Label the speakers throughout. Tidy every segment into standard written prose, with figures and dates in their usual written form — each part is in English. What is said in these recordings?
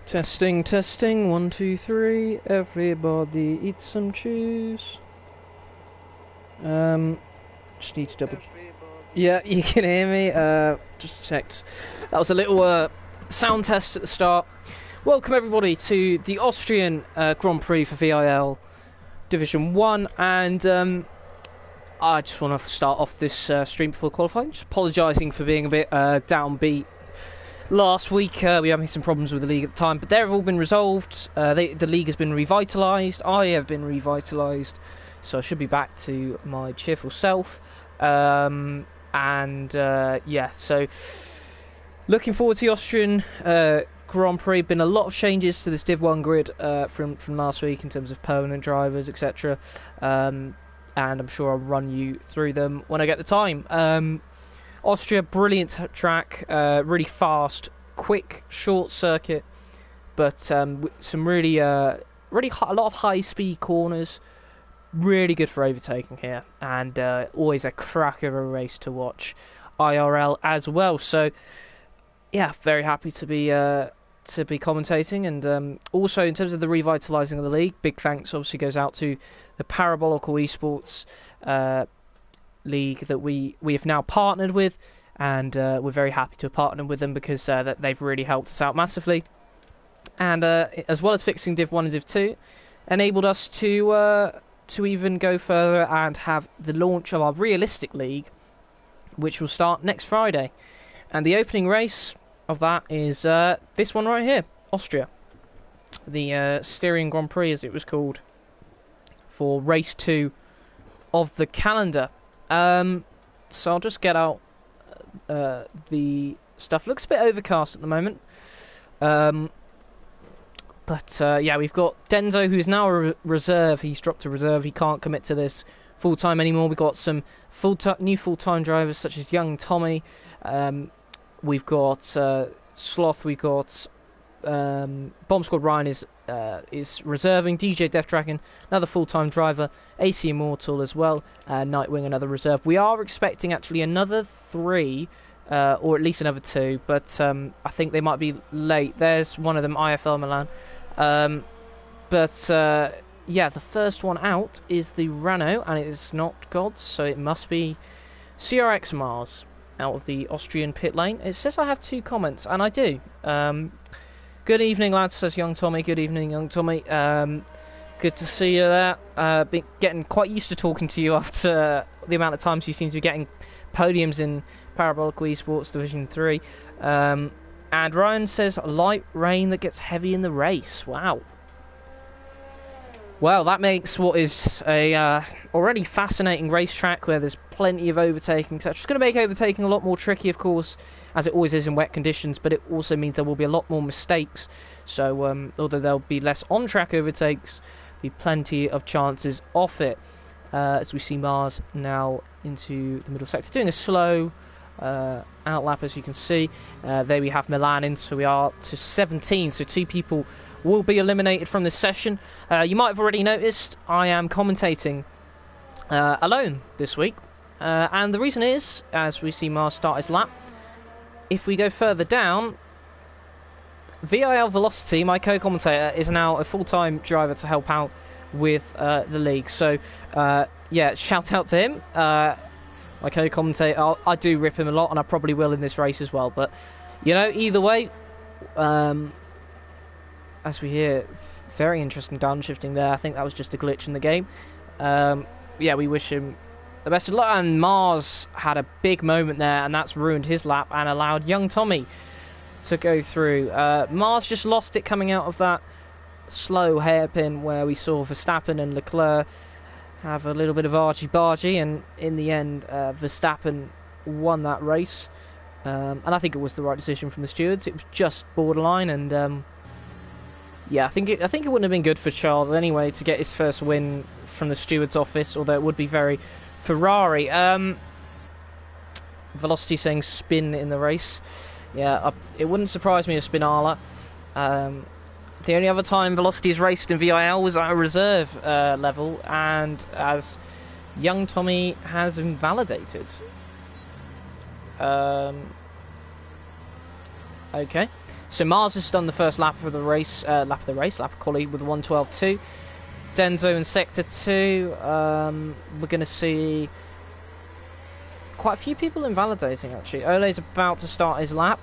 Speaker 1: Testing, testing, 1, 2, 3. Everybody eat some cheese. Just need to double. Yeah, you can hear me. Just checked. That was a little sound test at the start. Welcome everybody to the Austrian Grand Prix for VIL Division 1, and I just want to start off this stream before qualifying. Just apologising for being a bit downbeat. Last week we were having some problems with the league at the time, but they've all been resolved. The league has been revitalised. I have been revitalised, so I should be back to my cheerful self. Yeah, so looking forward to the Austrian Grand Prix. Been a lot of changes to this Div 1 grid from last week in terms of permanent drivers, etc. And I'm sure I'll run you through them when I get the time. Austria, brilliant track, really fast, quick, short circuit, but some really a lot of high-speed corners. Really good for overtaking here, and always a crack of a race to watch IRL as well. So, yeah, very happy to be commentating, and also in terms of the revitalising of the league, big thanks obviously goes out to the Parabolical Esports league that we have now partnered with, and we're very happy to have partnered with them because that they've really helped us out massively, and as well as fixing Div 1 and Div 2, enabled us to even go further and have the launch of our realistic league, which will start next Friday, and the opening race of that is this one right here, Austria, the Styrian Grand Prix as it was called, for race 2 of the calendar. So I'll just get out the stuff. Looks a bit overcast at the moment, but yeah, we've got Denzo, who's now a reserve. He's dropped to reserve. He can't commit to this full time anymore. We've got some new full time drivers such as young Tommy. We've got Sloth. We've got Bomb Squad Ryan is reserving. DJ Death Dragon, another full-time driver. AC Immortal as well. Nightwing, another reserve. We are expecting actually another 3, or at least another 2, but I think they might be late. There's one of them, IFL Milan. Yeah, the first one out is the Renault, and it is not Gods, so it must be CRX Mars out of the Austrian pit lane. It says I have 2 comments, and I do. Good evening, lads, says young Tommy. Good evening, young Tommy. Good to see you there. Been getting quite used to talking to you after the amount of times you seem to be getting podiums in Parabolical Esports Division 3. And Ryan says, light rain that gets heavy in the race. Wow. Well, that makes what is a already fascinating racetrack where there's plenty of overtaking, etc. It's going to make overtaking a lot more tricky, of course, as it always is in wet conditions, but it also means there will be a lot more mistakes. So, although there'll be less on-track overtakes, there'll be plenty of chances off it. As we see Mars now into the middle sector, doing a slow outlap, as you can see. There we have Milan in, so we are to 17, so 2 people will be eliminated from this session. You might have already noticed I am commentating alone this week, and the reason is, as we see Mars start his lap, if we go further down, VIL Velocity, my co-commentator, is now a full-time driver to help out with the league. So, yeah, shout out to him. My co-commentator, I do rip him a lot, and I probably will in this race as well. But, you know, either way, as we hear, very interesting downshifting there. I think that was just a glitch in the game. Yeah, we wish him the best of luck. And Mars had a big moment there, and that's ruined his lap and allowed young Tommy to go through. Mars just lost it coming out of that slow hairpin where we saw Verstappen and Leclerc have a little bit of argy-bargy, and in the end, Verstappen won that race. And I think it was the right decision from the stewards. It was just borderline, and yeah, I think it wouldn't have been good for Charles anyway to get his first win from the stewards' office, although it would be very Ferrari. Velocity saying spin in the race. Yeah, it wouldn't surprise me if Spinala. The only other time Velocity has raced in VIL was at a reserve level, and as young Tommy has invalidated. Okay. So Mars has done the first lap of the race, lap of quali with 1:12.2. Denzo in Sector 2. We're going to see quite a few people invalidating, actually. Ole's about to start his lap.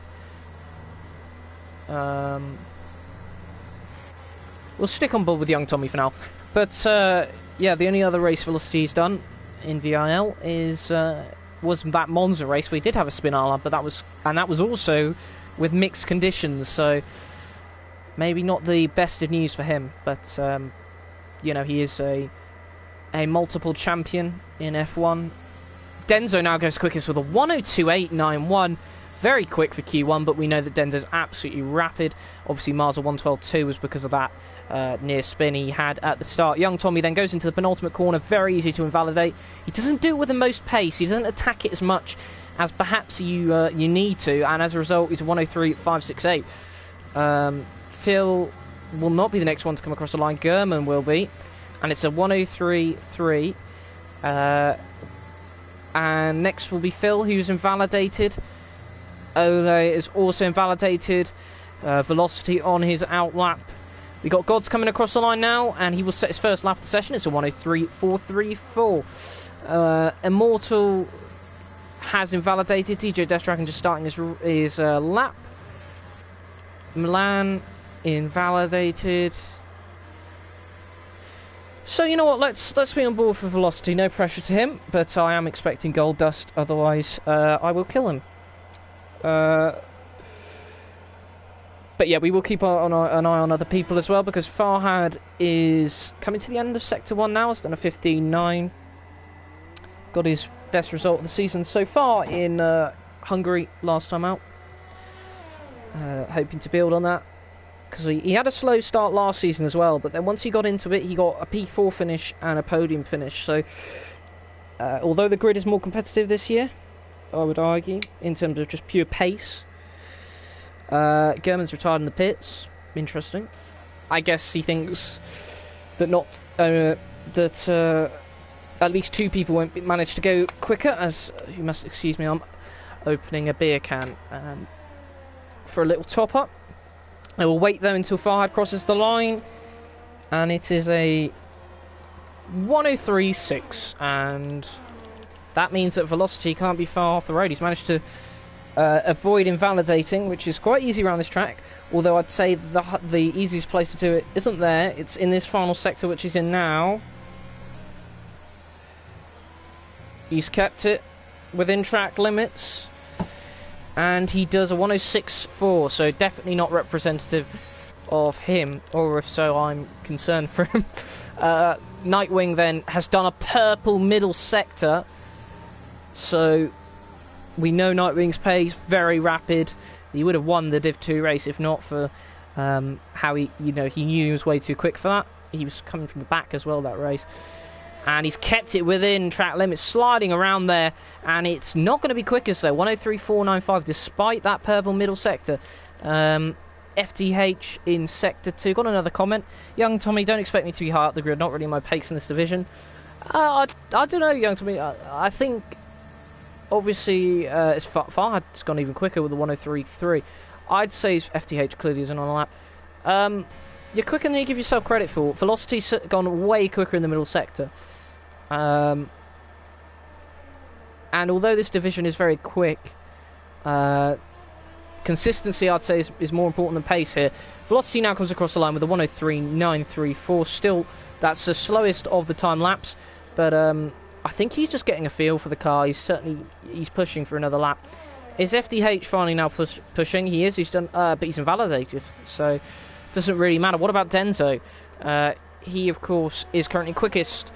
Speaker 1: We'll stick on board with young Tommy for now. But, yeah, the only other race Velocity he's done in VIL was that Monza race. We did have a Spinala, but that was also with mixed conditions, so maybe not the best of news for him. But, you know, he is a multiple champion in F1. Denzo now goes quickest with a 1:02.891. Very quick for Q1, but we know that Denzo's absolutely rapid. Obviously, Mars 1:12.2 was because of that near spin he had at the start. Young Tommy then goes into the penultimate corner. Very easy to invalidate. He doesn't do it with the most pace. He doesn't attack it as much as perhaps you need to, and as a result, he's a 1:03.568. Phil will not be the next one to come across the line. German will be, and it's a 1:03.3. And next will be Phil, who's invalidated. Ole is also invalidated. Velocity on his out lap. We got Gods coming across the line now, and he will set his first lap of the session. It's a 1:03.434. Immortal has invalidated. DJ Death Dragon just starting his lap. Milan invalidated. So you know what? Let's be on board for Velocity. No pressure to him, but I am expecting gold dust. Otherwise, I will kill him. But yeah, we will keep an eye on other people as well, because Farhad is coming to the end of Sector 1 now. Has done a 15.9. Got his best result of the season so far in Hungary last time out. Hoping to build on that, because he had a slow start last season as well, but then once he got into it, he got a P4 finish and a podium finish. So although the grid is more competitive this year, I would argue, in terms of just pure pace, German's retired in the pits. Interesting. I guess he thinks that at least two people won't manage to go quicker, as you must excuse me, I'm opening a beer can for a little top up. I will wait though until Farhad crosses the line, and it is a 1:03.6, and that means that Velocity can't be far off the road. He's managed to avoid invalidating, which is quite easy around this track, although I'd say the easiest place to do it isn't there. It's in this final sector, which he's in now. He's kept it within track limits, and he does a 1:06.4, so definitely not representative of him, or if so, I'm concerned for him. Nightwing then has done a purple middle sector, so we know Nightwing's pace, very rapid. He would have won the Div 2 race if not for how he knew he was way too quick for that. He was coming from the back as well that race. And he's kept it within track limits, sliding around there, and it's not going to be quickest though. 1:03.495, despite that purple middle sector. FTH in Sector 2. Got another comment. Young Tommy, don't expect me to be high up the grid. Not really my pace in this division. I don't know, Young Tommy. I think, obviously, Farhad's gone even quicker with the 1:03.3. I'd say FTH clearly isn't on a lap. You're quicker than you give yourself credit for. Velocity's gone way quicker in the middle sector. And although this division is very quick, consistency, I'd say, is more important than pace here. Velocity now comes across the line with a 1:03.934. Still, that's the slowest of the time laps, but I think he's just getting a feel for the car. He's pushing for another lap. Is FDH finally now pushing? He is. He's done, but he's invalidated, so doesn't really matter. What about Denzo? He, of course, is currently quickest,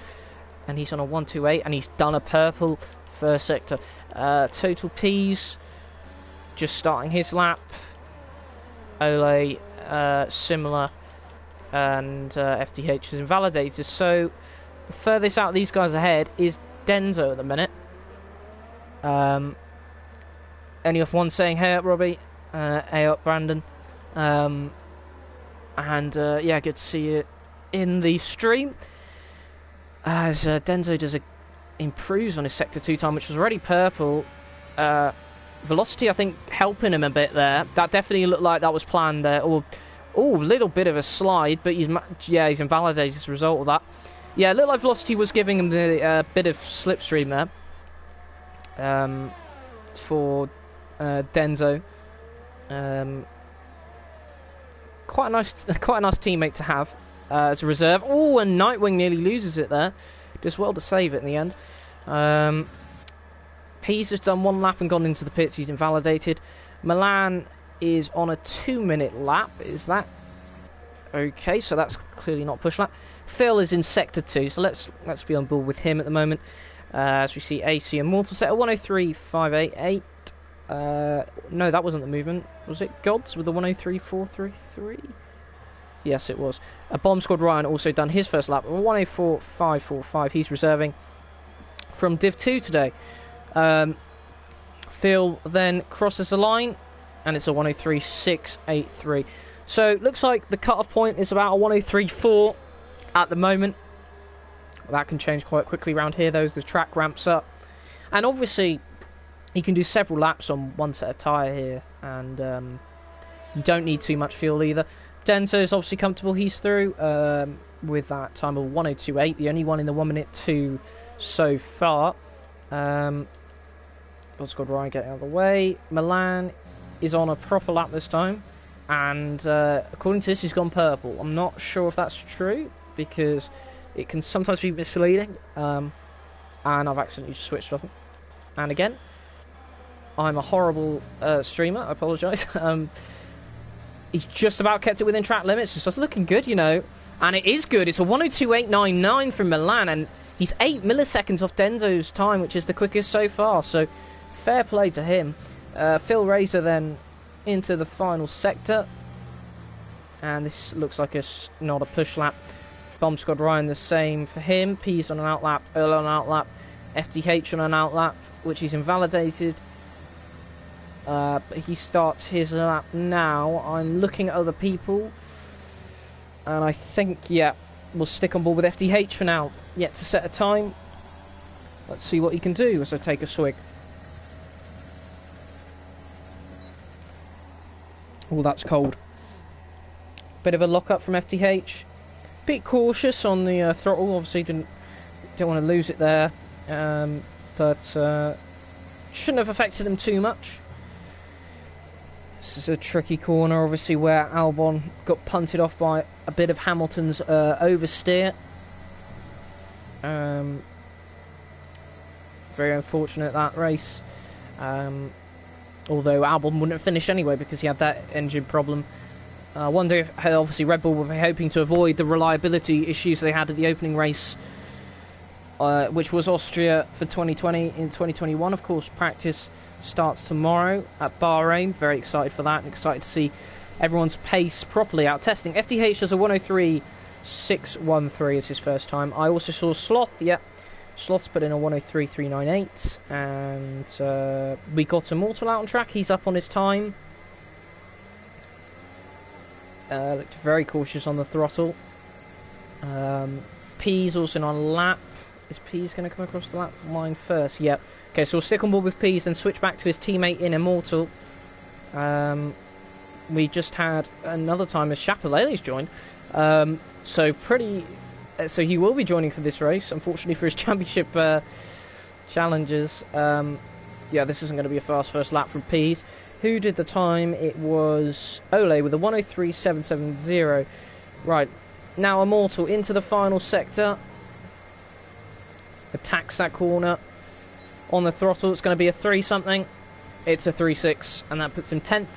Speaker 1: and he's on a 1:28, and he's done a purple first sector. Total P's just starting his lap. Ole, similar, and FTH is invalidated. So the furthest out of these guys ahead is Denzo at the minute. Any of one saying, "Hey up, Robbie," "Hey up, Brandon," and yeah, good to see you in the stream. As Denzo improves on his Sector 2 time, which was already purple. velocity, I think, helping him a bit there. That definitely looked like that was planned there. Or, oh, a little bit of a slide, but he's invalidated as a result of that. Yeah, it looked like velocity was giving him the bit of slipstream there for Denso. Quite a nice teammate to have as a reserve. Oh, and Nightwing nearly loses it there. Does well to save it in the end. Pease has done one lap and gone into the pits. He's invalidated. Milan is on a 2-minute lap. Is that okay? So that's clearly not push lap. Phil is in sector 2, so let's be on board with him at the moment. As we see AC Immortal set at 103.588. No, that wasn't the movement. Was it Gods with the 103.433? Yes, it was. Bomb Squad Ryan also done his first lap at 104.545. He's reserving from Div 2 today. Phil then crosses the line, and it's a 103.683. So it looks like the cut-off point is about a 103.4 at the moment. That can change quite quickly around here, though, as the track ramps up. And obviously, you can do several laps on one set of tyre here, and you don't need too much fuel either. Denso is obviously comfortable. He's through with that time of 102.8, the only one in the 1 minute 2 so far. What's got Ryan getting out of the way? Milan is on a proper lap this time, and according to this, he's gone purple. I'm not sure if that's true because it can sometimes be misleading, and I've accidentally just switched off. And again, I'm a horrible streamer. I apologise. He's just about kept it within track limits. It's just looking good, you know. And it is good. It's a 102.899 from Milan, and he's 8 milliseconds off Denzo's time, which is the quickest so far. So fair play to him. Phil Razor then into the final sector. And this looks like not a push lap. Bomb Squad Ryan the same for him. P's on an outlap, Earl on an outlap, FDH on an outlap, which he's invalidated. But he starts his lap now. I'm looking at other people, and I think, yeah, we'll stick on board with FDH for now. Yet to set a time. Let's see what he can do as I take a swig. Oh, that's cold. Bit of a lock-up from FDH. Bit cautious on the throttle. Obviously, don't want to lose it there, but shouldn't have affected him too much. This is a tricky corner, obviously, where Albon got punted off by a bit of Hamilton's oversteer. Very unfortunate, that race. Although Albon wouldn't have finished anyway because he had that engine problem. I wonder if, obviously, Red Bull were hoping to avoid the reliability issues they had at the opening race, which was Austria for 2020. In 2021, of course, practice starts tomorrow at Bahrain. Very excited for that, and excited to see everyone's pace properly out testing. FDH does a 103.613 as his first time. I also saw Sloth. Yep, Sloth's put in a 103.398, and we got Immortal out on track. He's up on his time. Looked very cautious on the throttle. P's also on a lap. Is P's going to come across the lap line first? Yep. Okay, so we'll stick on board with P's, then switch back to his teammate in Immortal. We just had another time as Chapelele's joined. So he will be joining for this race, unfortunately for his championship challenges. Yeah, this isn't going to be a fast first lap from P's. Who did the time? It was Ole with a 103.770. Right, now Immortal into the final sector. Attacks that corner. On the throttle, it's going to be a 3-something. It's a 3.6, and that puts him 10th.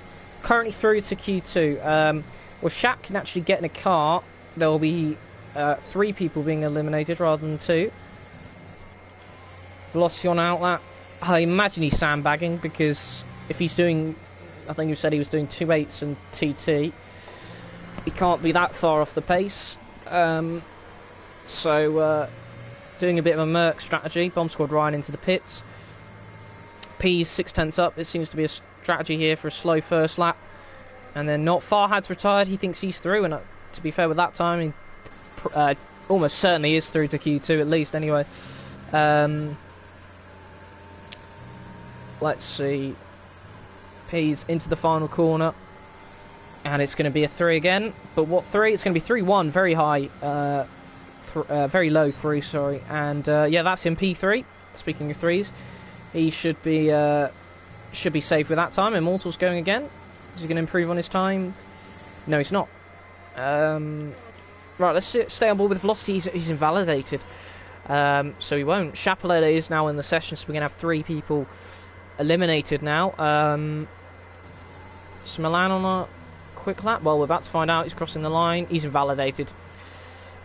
Speaker 1: Currently through to Q2. Well, Shaq can actually get in a car. There will be 3 people being eliminated rather than 2. Velocity on outlap. I imagine he's sandbagging because if he's doing, I think you said he was doing 2.8s and TT, he can't be that far off the pace. Doing a bit of a Merc strategy. Bomb Squad Ryan into the pits. P's 6/10 up. It seems to be a strategy here for a slow first lap. And then not Farhad's retired. He thinks he's through. And to be fair, with that time, he almost certainly is through to Q2 at least anyway. Let's see. He's into the final corner. And it's going to be a 3 again. But what 3? It's going to be 3-1. Very high. Very low 3, sorry. And yeah, that's in P3. Speaking of 3s. He should be safe with that time. Immortal's going again. Is he going to improve on his time? No, he's not. Right, let's stay on board with velocity. He's invalidated. So he won't. Chapelele is now in the session, so we're going to have 3 people eliminated now. So Milan on a quick lap. Well, we're about to find out. He's crossing the line. He's invalidated.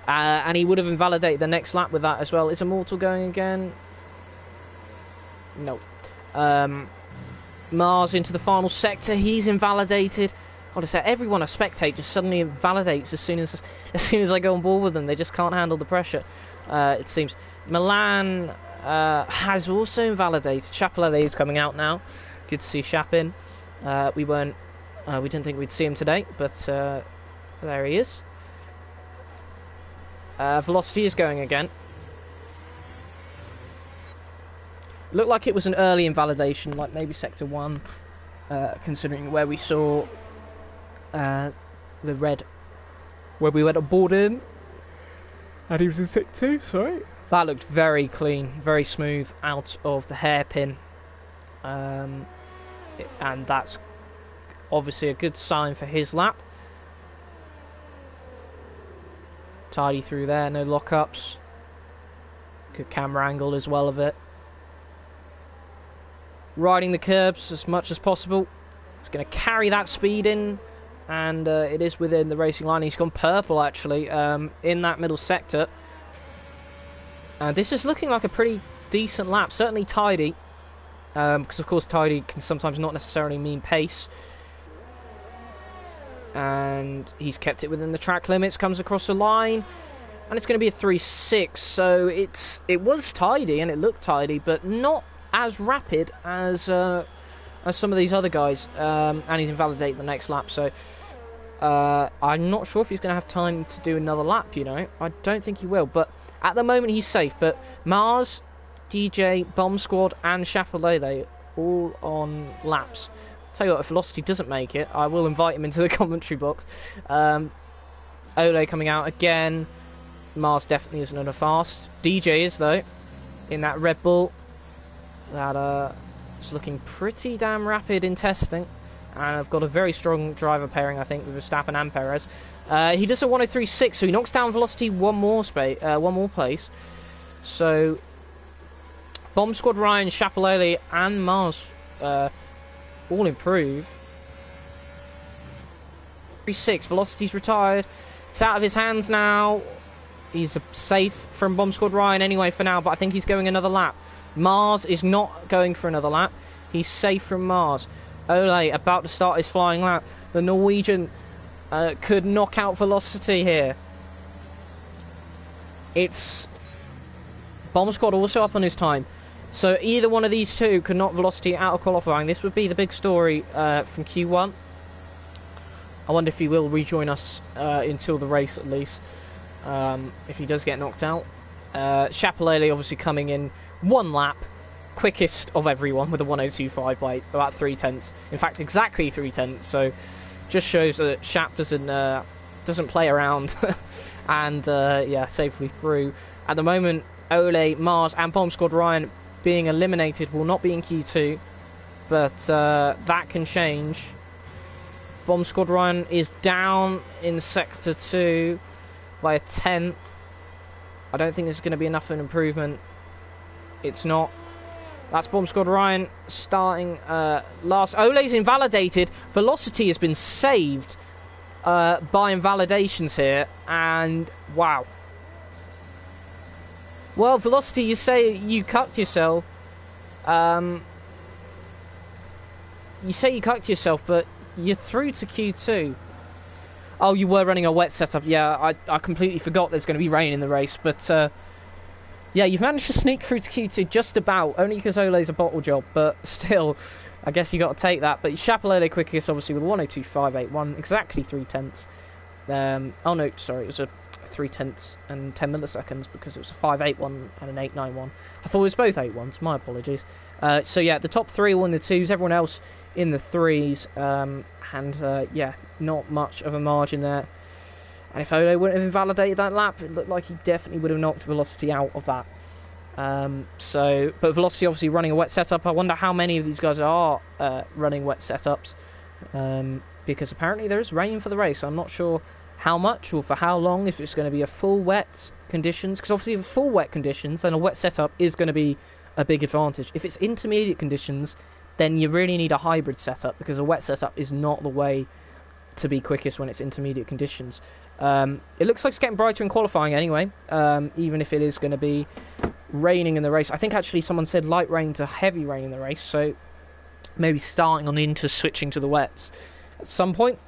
Speaker 1: And he would have invalidated the next lap with that as well. Is Immortal going again? No. Mars into the final sector. He's invalidated. What I say, everyone I spectate just suddenly invalidates as soon as I go on board with them. They just can't handle the pressure. It seems. Milan has also invalidated. Chapelele is coming out now. Good to see Chap in. We didn't think we'd see him today, but there he is. Velocity is going again. Looked like it was an early invalidation, like maybe Sector 1, considering where we saw the red, where we went on board in. And he was in Sector 2, sorry. That looked very clean, very smooth out of the hairpin. And that's obviously a good sign for his lap. Tidy through there, no lockups. Good camera angle as well of it. Riding the curbs as much as possible. He's going to carry that speed in, and it is within the racing line. He's gone purple actually in that middle sector. This is looking like a pretty decent lap, certainly tidy, because of course tidy can sometimes not necessarily mean pace. And he's kept it within the track limits, comes across the line, and it's going to be a 3.6. So it was tidy and it looked tidy, but not as rapid as some of these other guys. And he's invalidated the next lap, so I'm not sure if he's going to have time to do another lap, you know. I don't think he will, but at the moment he's safe. But Mars, DJ, Bomb Squad and Chapelele all on laps. Tell you what, if Velocity doesn't make it, I will invite him into the commentary box. Ole coming out again. Mars definitely isn't on a fast. DJ is, though, in that Red Bull. That is looking pretty damn rapid in testing. And I've got a very strong driver pairing, I think, with Verstappen and Perez. He does a 103.6, so he knocks down Velocity one more place. So, Bomb Squad, Ryan, Chapelele and Mars all improve. 3.6, Velocity's retired. It's out of his hands now. He's safe from Bomb Squad Ryan anyway for now, but I think he's going another lap. Mars is not going for another lap. He's safe from Mars. Ole about to start his flying lap. The Norwegian could knock out Velocity here. It's Bomb Squad also up on his time. So either one of these two could knock Velocity out of qualifying. This would be the big story from Q1. I wonder if he will rejoin us until the race at least. If he does get knocked out. Chapelele obviously coming in one lap. Quickest of everyone with a 102.5 by about 3/10. In fact, exactly 3/10. So just shows that Chap doesn't play around. And yeah, safely through. At the moment, Ole, Mars and Bomb Squad Ryan being eliminated will not be in Q2, but that can change. Bomb Squad Ryan is down in Sector 2 by a 10th. I don't think there's going to be enough of an improvement. It's not. That's Bomb Squad Ryan starting last. Ole's invalidated. Velocity has been saved by invalidations here, and wow. Well, Velocity, you say you cucked yourself. You say you cucked yourself, but you're through to Q2. Oh, you were running a wet setup. Yeah, I completely forgot there's going to be rain in the race. But, yeah, you've managed to sneak through to Q2 just about. Only because Ole's a bottle job. But still, I guess you got to take that. But Chapelele quickest, obviously, with 102.581. Exactly 3/10. Oh no, sorry, it was a 3/10 and 10 milliseconds because it was a 5.81 and an 8.91. I thought it was both 8.1s. My apologies. So yeah, the top three were in the 2s, everyone else in the 3s, and yeah, not much of a margin there. And if Odo wouldn't have invalidated that lap, it looked like he definitely would have knocked Velocity out of that. But Velocity obviously running a wet setup. I wonder how many of these guys are running wet setups, because apparently there is rain for the race. I'm not sure how much or for how long, if it's going to be a full wet conditions, because obviously if full wet conditions, then a wet setup is going to be a big advantage. If it's intermediate conditions, then you really need a hybrid setup, because a wet setup is not the way to be quickest when it's intermediate conditions. It looks like it's getting brighter in qualifying anyway, even if it is going to be raining in the race. I think actually someone said light rain to heavy rain in the race, so maybe starting on into switching to the wets at some point.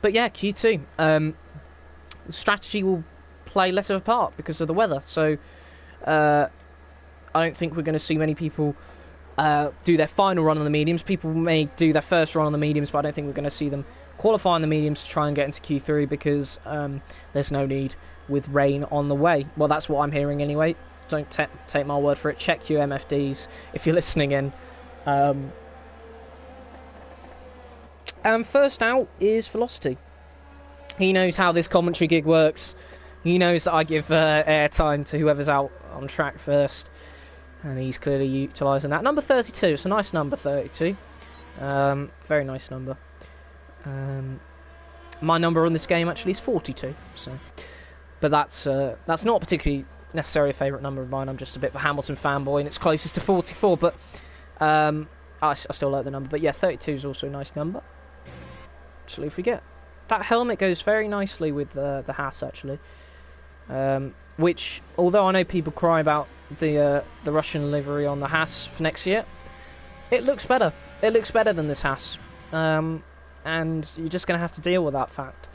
Speaker 1: But yeah, Q2. Strategy will play less of a part because of the weather, so I don't think we're going to see many people do their final run on the mediums. People may do their first run on the mediums, but I don't think we're going to see them qualify on the mediums to try and get into Q3 because there's no need with rain on the way. Well, that's what I'm hearing anyway. Don't take my word for it. Check your MFDs if you're listening in. And first out is Velocity. He knows how this commentary gig works. He knows that I give airtime to whoever's out on track first. And he's clearly utilising that. Number 32. It's a nice number, 32. Very nice number. My number on this game actually is 42. So, but that's not particularly necessarily a favourite number of mine. I'm just a bit of a Hamilton fanboy, and it's closest to 44. But I still like the number. But yeah, 32 is also a nice number. Actually, forget that helmet goes very nicely with the Haas actually. Which, although I know people cry about the Russian livery on the Haas for next year, it looks better. It looks better than this Haas. And you're just going to have to deal with that fact.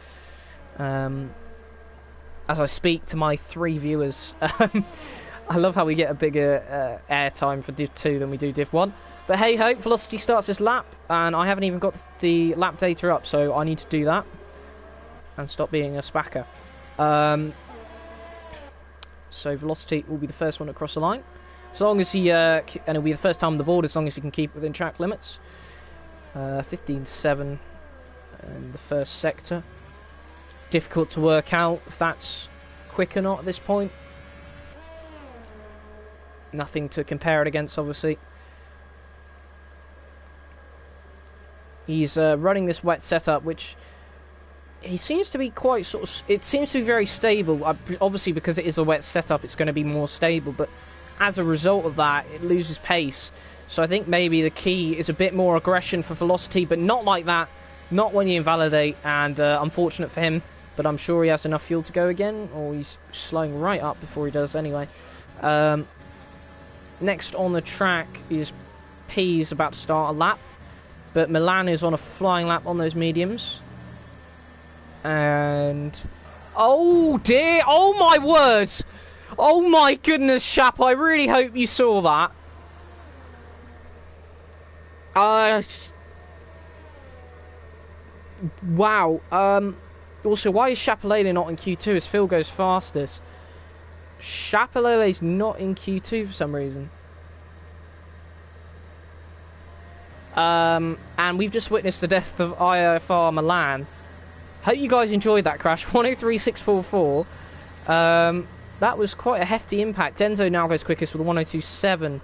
Speaker 1: As I speak to my 3 viewers, I love how we get a bigger airtime for Div 2 than we do Div 1. But hey ho, Velocity starts this lap, and I haven't even got the lap data up, so I need to do that and stop being a spacker. So Velocity will be the first one to cross the line, as long as he and it'll be the first time on the board as long as he can keep within track limits. 15.7 in the first sector. Difficult to work out if that's quick or not at this point. Nothing to compare it against, obviously. He's running this wet setup, which he seems to be quite sort of... It seems to be very stable. Obviously, because it is a wet setup, it's going to be more stable. But as a result of that, it loses pace. So I think maybe the key is a bit more aggression for Velocity, but not like that. Not when you invalidate, and unfortunate for him, but I'm sure he has enough fuel to go again, or he's slowing right up before he does anyway. Next on the track is P's about to start a lap, but Milan is on a flying lap on those mediums. And... oh dear! Oh my word! Oh my goodness, Shap, I really hope you saw that. Wow. Also, why is Chapelele not in Q2 as Phil goes fastest? Chapelele's not in Q2 for some reason. And we've just witnessed the death of IFR Milan. Hope you guys enjoyed that crash. 103.644. That was quite a hefty impact. Denzo now goes quickest with a 102.7.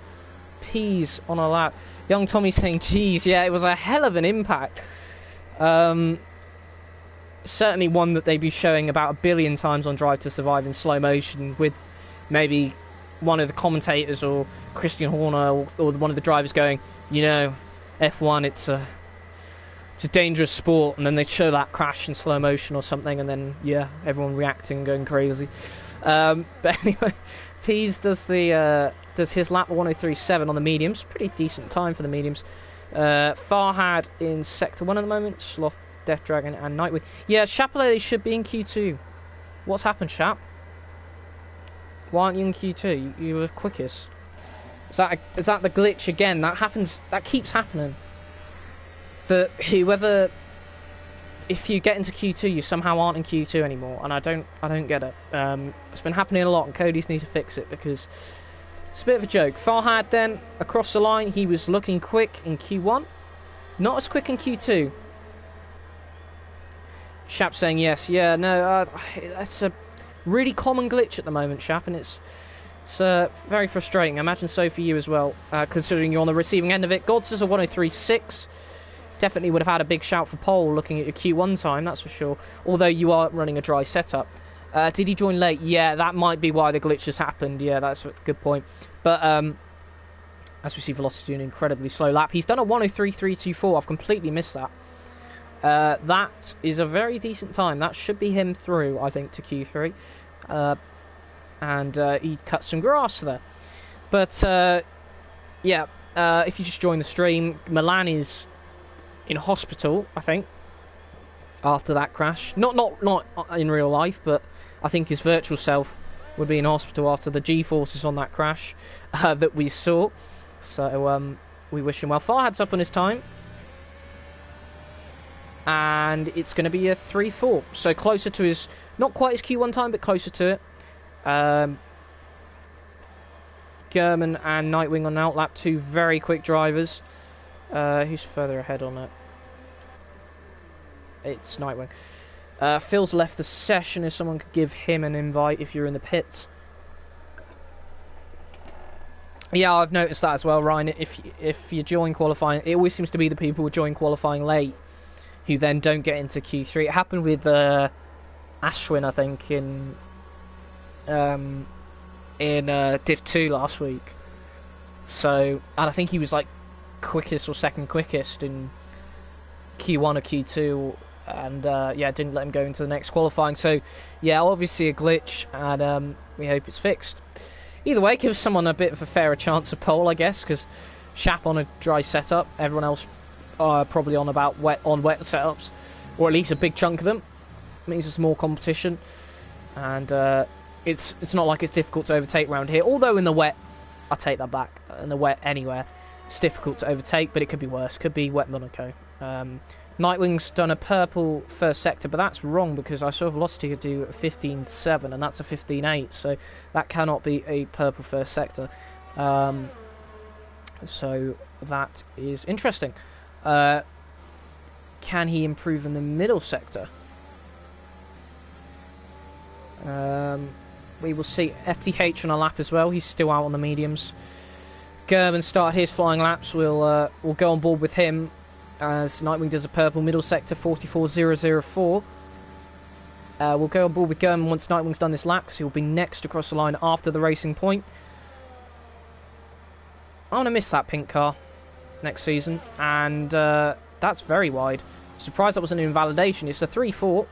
Speaker 1: P's on a lap. Young Tommy saying, geez, yeah, it was a hell of an impact. Certainly one that they'd be showing about 1 billion times on Drive to Survive in slow motion, with maybe one of the commentators or Christian Horner or one of the drivers going, you know, F1, it's a dangerous sport, and then they show that crash in slow motion or something, and then yeah, everyone reacting and going crazy. But anyway, Pease does his lap 103.7 on the mediums. Pretty decent time for the mediums. Farhad in sector 1 at the moment. Sloth, Death Dragon, and Nightwing. Yeah, Chapelele should be in Q2. What's happened, Chap? Why aren't you in Q2? You were quickest. Is that the glitch again? That happens. That keeps happening. That whoever if you get into Q2, you somehow aren't in Q2 anymore, and I don't get it. It's been happening a lot, and Cody's need to fix it because it's a bit of a joke. Farhad then across the line, he was looking quick in Q1, not as quick in Q2. Shap saying yes, yeah, no, that's a really common glitch at the moment, Shap, and it's very frustrating. I imagine so for you as well, considering you're on the receiving end of it. Gods is a 103.6. Definitely would have had a big shout for pole looking at your Q1 time, that's for sure. Although you are running a dry setup. Did he join late? Yeah, that might be why the glitch has happened. Yeah, that's a good point. But as we see Velocity doing an incredibly slow lap. He's done a 103.324. I've completely missed that. That is a very decent time. That should be him through, I think, to Q3. And he cut some grass there. But, yeah, if you just join the stream, Milan is in hospital, I think, after that crash. Not in real life, but I think his virtual self would be in hospital after the G-forces on that crash that we saw. So we wish him well. Farhad's up on his time. And it's going to be a 3-4. So closer to his, not quite his Q1 time, but closer to it. German and Nightwing on outlap, two very quick drivers. Who's further ahead on it? It's Nightwing. Phil's left the session. If someone could give him an invite if you're in the pits. Yeah, I've noticed that as well, Ryan. If you join qualifying, it always seems to be the people who join qualifying late who then don't get into Q3. It happened with Ashwin, I think, in Div 2 last week. So, and I think he was like quickest or second quickest in Q1 or Q2, and yeah, didn't let him go into the next qualifying. So, yeah, obviously a glitch, and we hope it's fixed. Either way, gives someone a bit of a fairer chance of pole, I guess, because Shap on a dry setup, everyone else probably on wet setups, or at least a big chunk of them. It means there's more competition, and it's not like it's difficult to overtake around here. Although in the wet, I take that back. In the wet anywhere, it's difficult to overtake, but it could be worse. Could be wet Monaco. Nightwing's done a purple first sector, but that's wrong because I saw Velocity could do a 15.7, and that's a 15.8, so that cannot be a purple first sector. So that is interesting. Can he improve in the middle sector? We will see. FTH on a lap as well. He's still out on the mediums. Gerben started his flying laps. We'll go on board with him as Nightwing does a purple middle sector 44.004. We'll go on board with Gerben once Nightwing's done this lap because he'll be next across the line after the racing point. I'm going to miss that pink car next season, and that's very wide. Surprised that wasn't an invalidation. It's a 3-4.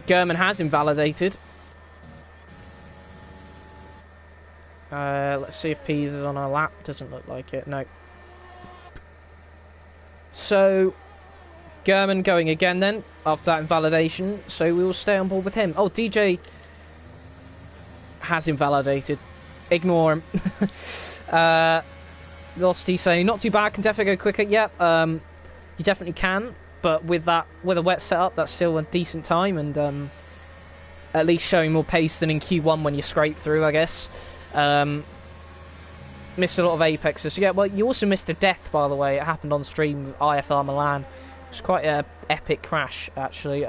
Speaker 1: German has invalidated. Let's see if Pease is on a lap. Doesn't look like it, no. So, German going again then, after that invalidation. So we will stay on board with him. Oh, DJ has invalidated. Ignore him. Velocity saying, not too bad, can definitely go quicker. Yeah, you definitely can. But with a wet setup, that's still a decent time, and at least showing more pace than in Q1 when you scrape through, I guess. Missed a lot of apexes. Yeah, well, you also missed a death, by the way. It happened on stream with IFR Milan. It was quite an epic crash, actually.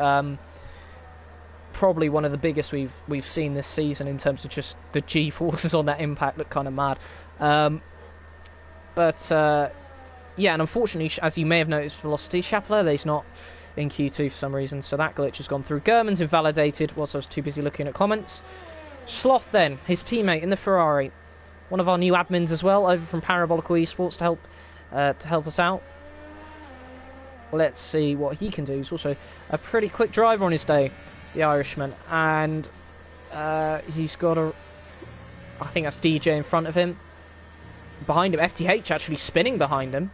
Speaker 1: Probably one of the biggest we've seen this season in terms of just the G-forces on that impact. Look kind of mad. Yeah, and unfortunately, as you may have noticed, Velocity Chapelet's not in Q2 for some reason, so that glitch has gone through. German's invalidated whilst I was too busy looking at comments. Sloth then, his teammate in the Ferrari. One of our new admins as well, over from Parabolical Esports to help us out. Let's see what he can do. He's also a pretty quick driver on his day, the Irishman. And he's got I think that's DJ in front of him. Behind him, FTH actually spinning behind him.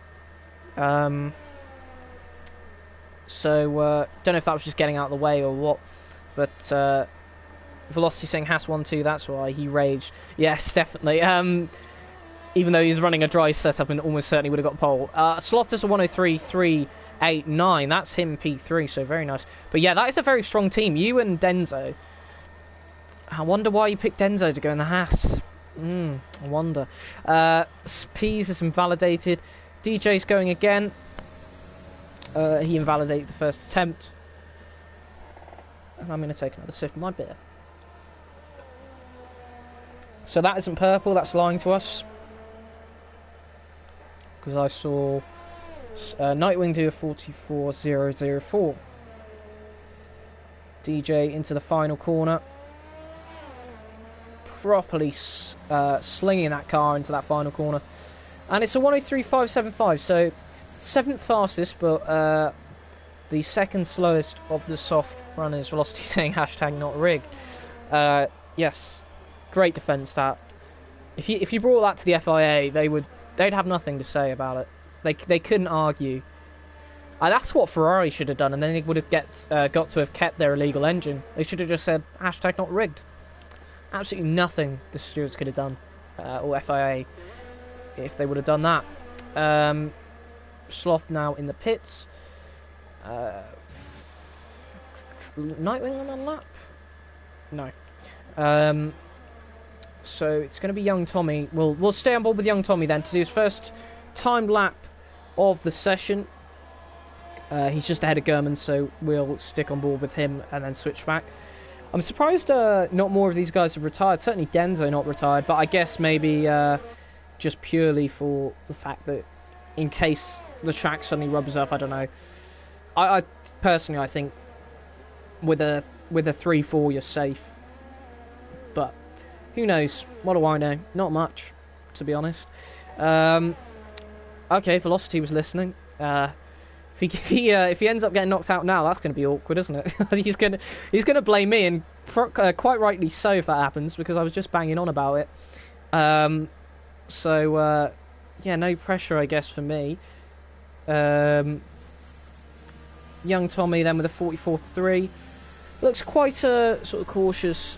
Speaker 1: So, don't know if that was just getting out of the way or what. But Velocity saying Haas 1-2, that's why he raged. Yes, definitely. even though he's running a dry setup and almost certainly would have got pole. Sloth does a 103.389. That's him P3, so very nice. But yeah, that is a very strong team. You and Denzo. I wonder why you picked Denzo to go in the Haas. I wonder. Pease is invalidated. DJ's going again. He invalidated the first attempt. And I'm going to take another sip of my beer. So that isn't purple, that's lying to us. Because I saw Nightwing do a 44.004. DJ into the final corner. Properly slinging that car into that final corner. And it's a 103.575, so 7th fastest, but the 2nd slowest of the soft runners. Velocity saying hashtag not rigged. Yes, great defence that. If you brought that to the FIA, they'd have nothing to say about it. They couldn't argue. That's what Ferrari should have done, and then they would have got to have kept their illegal engine. They should have just said hashtag not rigged. Absolutely nothing the stewards could have done, or FIA, if they would have done that. Sloth now in the pits. Nightwing on a lap? No. So it's going to be Young Tommy. We'll stay on board with Young Tommy then to do his first timed lap of the session. He's just ahead of German, so we'll stick on board with him and then switch back. I'm surprised not more of these guys have retired. Certainly Denzo not retired, but I guess maybe just purely for the fact that in case the track suddenly rubs up, I don't know. I personally, I think with a 3-4 you're safe, but who knows? What do I know? Not much, to be honest. Okay, Velocity was listening. If he ends up getting knocked out now, that's going to be awkward, isn't it? he's gonna blame me, and quite rightly so if that happens, because I was just banging on about it. Yeah, no pressure, I guess, for me. Young Tommy then with a 44.3. Looks quite a sort of cautious.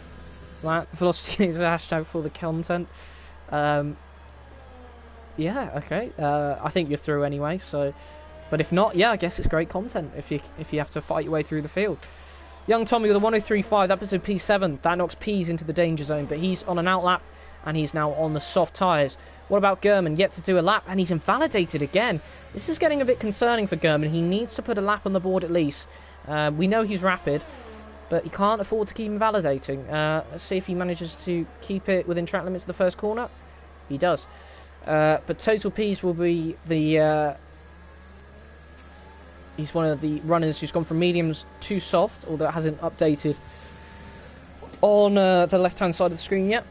Speaker 1: Velocity is a hashtag for the content. Yeah, okay. I think you're through anyway, so. But if not, yeah, I guess it's great content if you have to fight your way through the field. Young Tommy with a 103.5, that was a P7. That knocks Pease into the danger zone, but he's on an outlap, and he's now on the soft tyres. What about German? Yet to do a lap, and he's invalidated again. This is getting a bit concerning for German. He needs to put a lap on the board at least. We know he's rapid, but he can't afford to keep invalidating. Let's see if he manages to keep it within track limits of the first corner. He does. But Total Pease will be the... He's one of the runners who's gone from mediums to soft, although it hasn't updated on the left-hand side of the screen yet.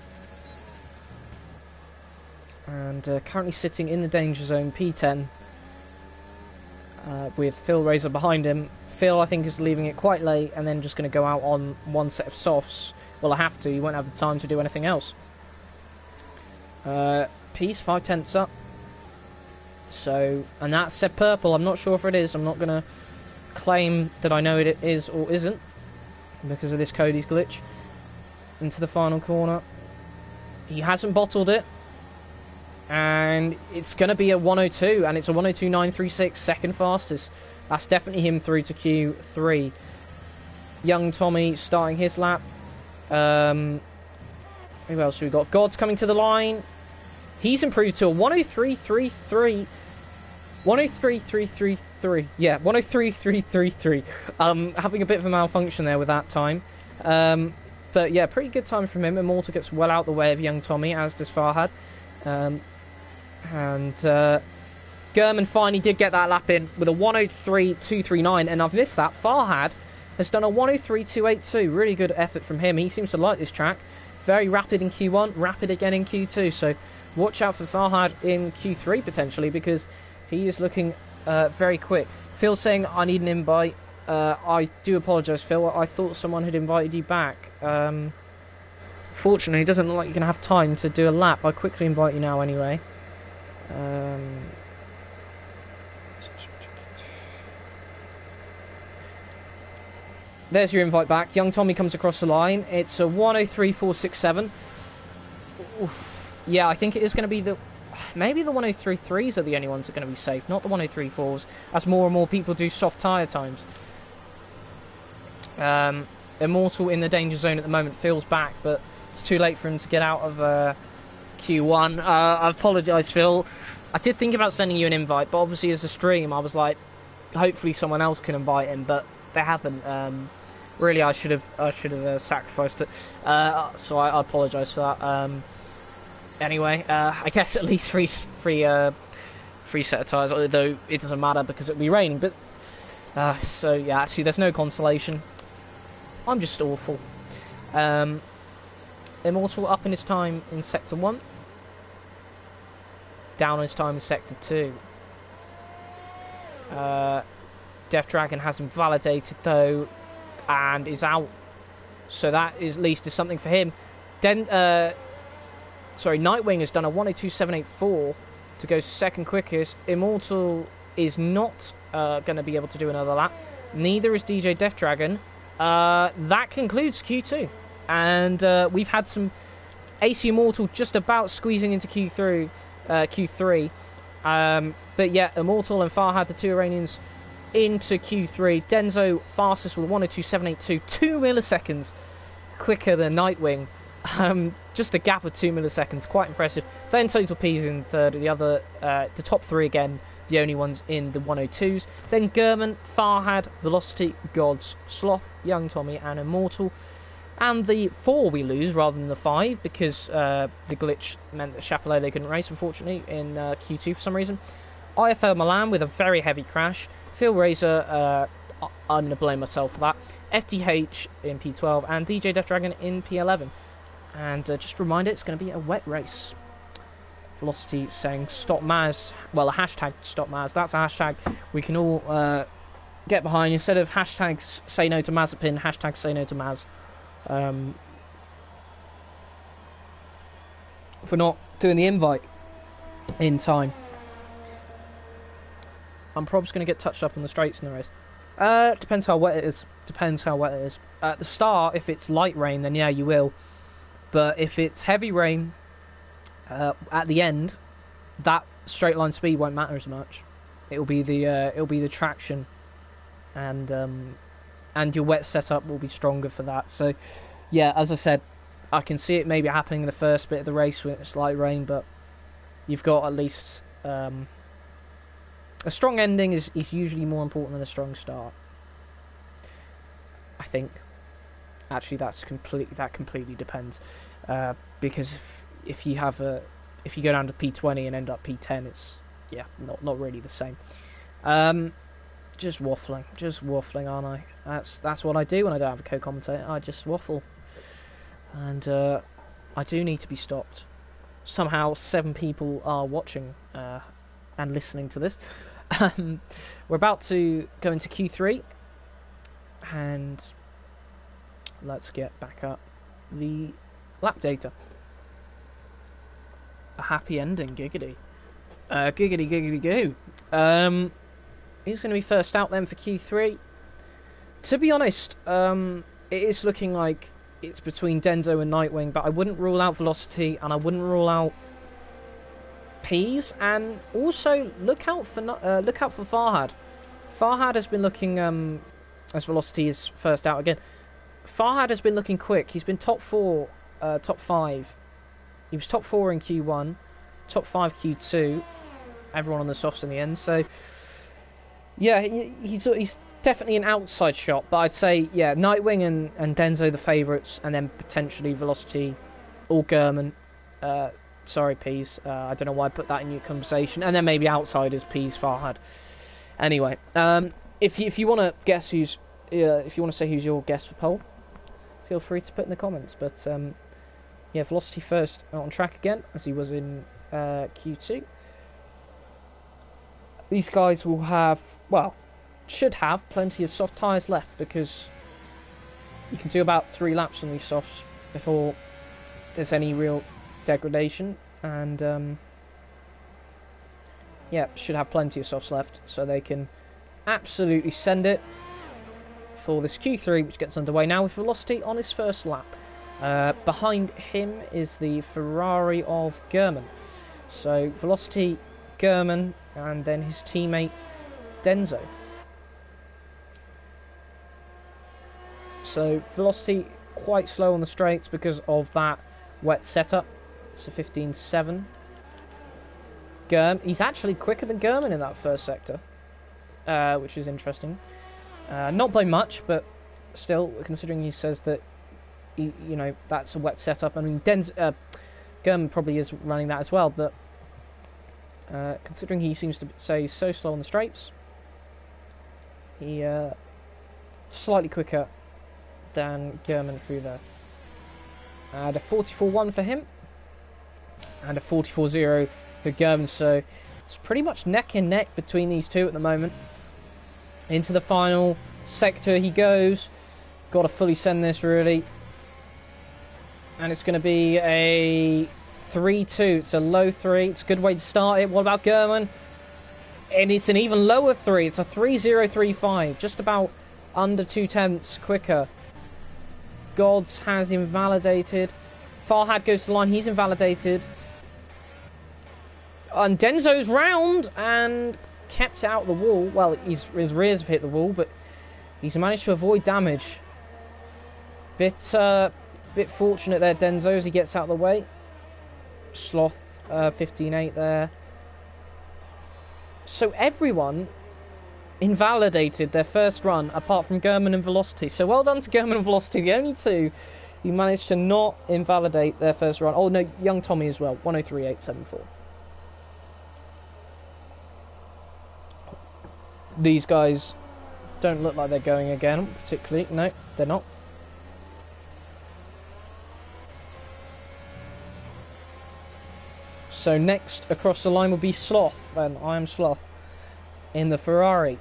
Speaker 1: And currently sitting in the danger zone, P10, with Phil Razor behind him. Phil, I think, is leaving it quite late and then just going to go out on one set of softs. Well, I have to. You won't have the time to do anything else. Peace, 5/10 up. So, and that said purple. I'm not sure if it is. I'm not going to claim that I know it is or isn't because of this Cody's glitch. Into the final corner. He hasn't bottled it. And it's going to be a 102, and it's a 102.936, second fastest. That's definitely him through to Q3. Young Tommy starting his lap. Who else have we got? God's coming to the line. He's improved to a 103.333. 103.333. Yeah, 103.333. Having a bit of a malfunction there with that time. But yeah, pretty good time from him. Immortal gets well out the way of Young Tommy, as does Farhad. German finally did get that lap in with a 103.239, and I've missed that. Farhad has done a 103.282. Really good effort from him. He seems to like this track. Very rapid in Q1, rapid again in Q2. So watch out for Farhad in Q3 potentially, because he is looking very quick. Phil's saying I need an invite. I do apologise, Phil. I thought someone had invited you back. Fortunately, it doesn't look like you're going to have time to do a lap. I'll quickly invite you now anyway. There's your invite back. Young Tommy comes across the line. It's a 103.467. Oof. Yeah, I think it is going to be the... maybe the 103.3s are the only ones that are going to be safe, not the 103.4s, as more and more people do soft tyre times. Immortal in the danger zone at the moment, feels back, but it's too late for him to get out of Q1. I apologise, Phil. I did think about sending you an invite, but obviously as a stream, I was like, hopefully someone else can invite him, but they haven't. Really, I should have sacrificed it. So I apologise for that. Anyway, I guess at least free set of tyres, although it doesn't matter because it'll be raining. But so yeah, actually, there's no consolation. I'm just awful. Immortal up in his time in Sector 1. Down on his time in Sector 2. Death Dragon has him validated though, and is out. So that is, at least is something for him. Nightwing has done a 102.784 to go second quickest. Immortal is not going to be able to do another lap. Neither is DJ Death Dragon. That concludes Q2. And we've had some AC Immortal just about squeezing into Q3. But yeah, Immortal and Farhad, the two Iranians, into Q3. Denzo fastest with 102.782, 2 milliseconds quicker than Nightwing. Just a gap of 2 milliseconds, quite impressive. Then Total P's in third, the top three again, the only ones in the 102s. Then Gurman, Farhad, Velocity, Gods, Sloth, Young Tommy, and Immortal. And the 4 we lose rather than the 5 because the glitch meant that Chapelele couldn't race, unfortunately, in Q2 for some reason. IFL Milan with a very heavy crash. Phil Razor, I'm going to blame myself for that. FDH in P12 and DJ Death Dragon in P11. And just a reminder, it's going to be a wet race. Velocity saying stop Maz. Well, a hashtag stop Maz. That's a hashtag we can all get behind. Instead of hashtag say no to Mazepin, hashtag say no to Maz. For not doing the invite in time. I'm probably just going to get touched up on the straights in the race. Depends how wet it is. At the start, if it's light rain, then yeah, you will. But if it's heavy rain, at the end, that straight line speed won't matter as much. It'll be the traction, and your wet setup will be stronger for that. So, yeah, as I said, I can see it maybe happening in the first bit of the race when it's light rain, but you've got at least a strong ending is usually more important than a strong start. I think. Actually, that completely depends, because if you go down to P20 and end up P10, it's not really the same. Just waffling, aren't I? That's what I do when I don't have a co-commentator. I just waffle, and I do need to be stopped. Somehow, 7 people are watching and listening to this. We're about to go into Q3, and let's get back up the lap data. A happy ending, giggity. Giggity goo. Who's going to be first out then for Q3? To be honest, it is looking like it's between Denzo and Nightwing, but I wouldn't rule out Velocity, and I wouldn't rule out Peas, and also look out for Farhad. Farhad has been looking, as Velocity is first out again, Farhad has been looking quick. He's been top 4, top 5. He was top 4 in Q1, top 5 Q2. Everyone on the softs in the end. So, yeah, he's definitely an outside shot. But I'd say, yeah, Nightwing and Denzo the favourites, and then potentially Velocity or Gurman. Sorry, Peas. I don't know why I put that in your conversation. And then maybe outsiders, Peas, Farhad. Anyway, if you want to guess if you want to say who's your guess for poll, feel free to put in the comments. But yeah, Velocity first on track again, as he was in Q2. These guys will have, should have plenty of soft tyres left, because you can do about 3 laps on these softs before there's any real degradation, and yeah, should have plenty of softs left, so they can absolutely send it for this Q3, which gets underway now with Velocity on his first lap. Behind him is the Ferrari of Gurman. So Velocity, German, and then his teammate Denso. So Velocity quite slow on the straights because of that wet setup. So 15.7. He's actually quicker than German in that first sector, which is interesting. Not by much, but still, considering he says that, that's a wet setup. I mean, German probably is running that as well, but considering he seems to say he's so slow on the straights, he slightly quicker than German through there. And a 44.1 for him, and a 44.0 for German, so it's pretty much neck and neck between these two at the moment. Into the final sector he goes. Got to fully send this, really. And it's going to be a 3-2. It's a low 3. It's a good way to start it. What about German? And it's an even lower 3. It's a 3.035. Just about under 2/10 quicker. Gods has invalidated. Farhad goes to the line. He's invalidated. And Denzo's round and kept out of the wall. Well, his rears have hit the wall, but he's managed to avoid damage. Bit fortunate there, Denzo, as he gets out of the way. Sloth, 15.8 there. So everyone invalidated their first run, apart from German and Velocity. So well done to German and Velocity, the only two who managed to not invalidate their first run. Oh no, young Tommy as well, 103.874. These guys don't look like they're going again, particularly. No, they're not. So next across the line will be Sloth, and I am Sloth in the Ferrari.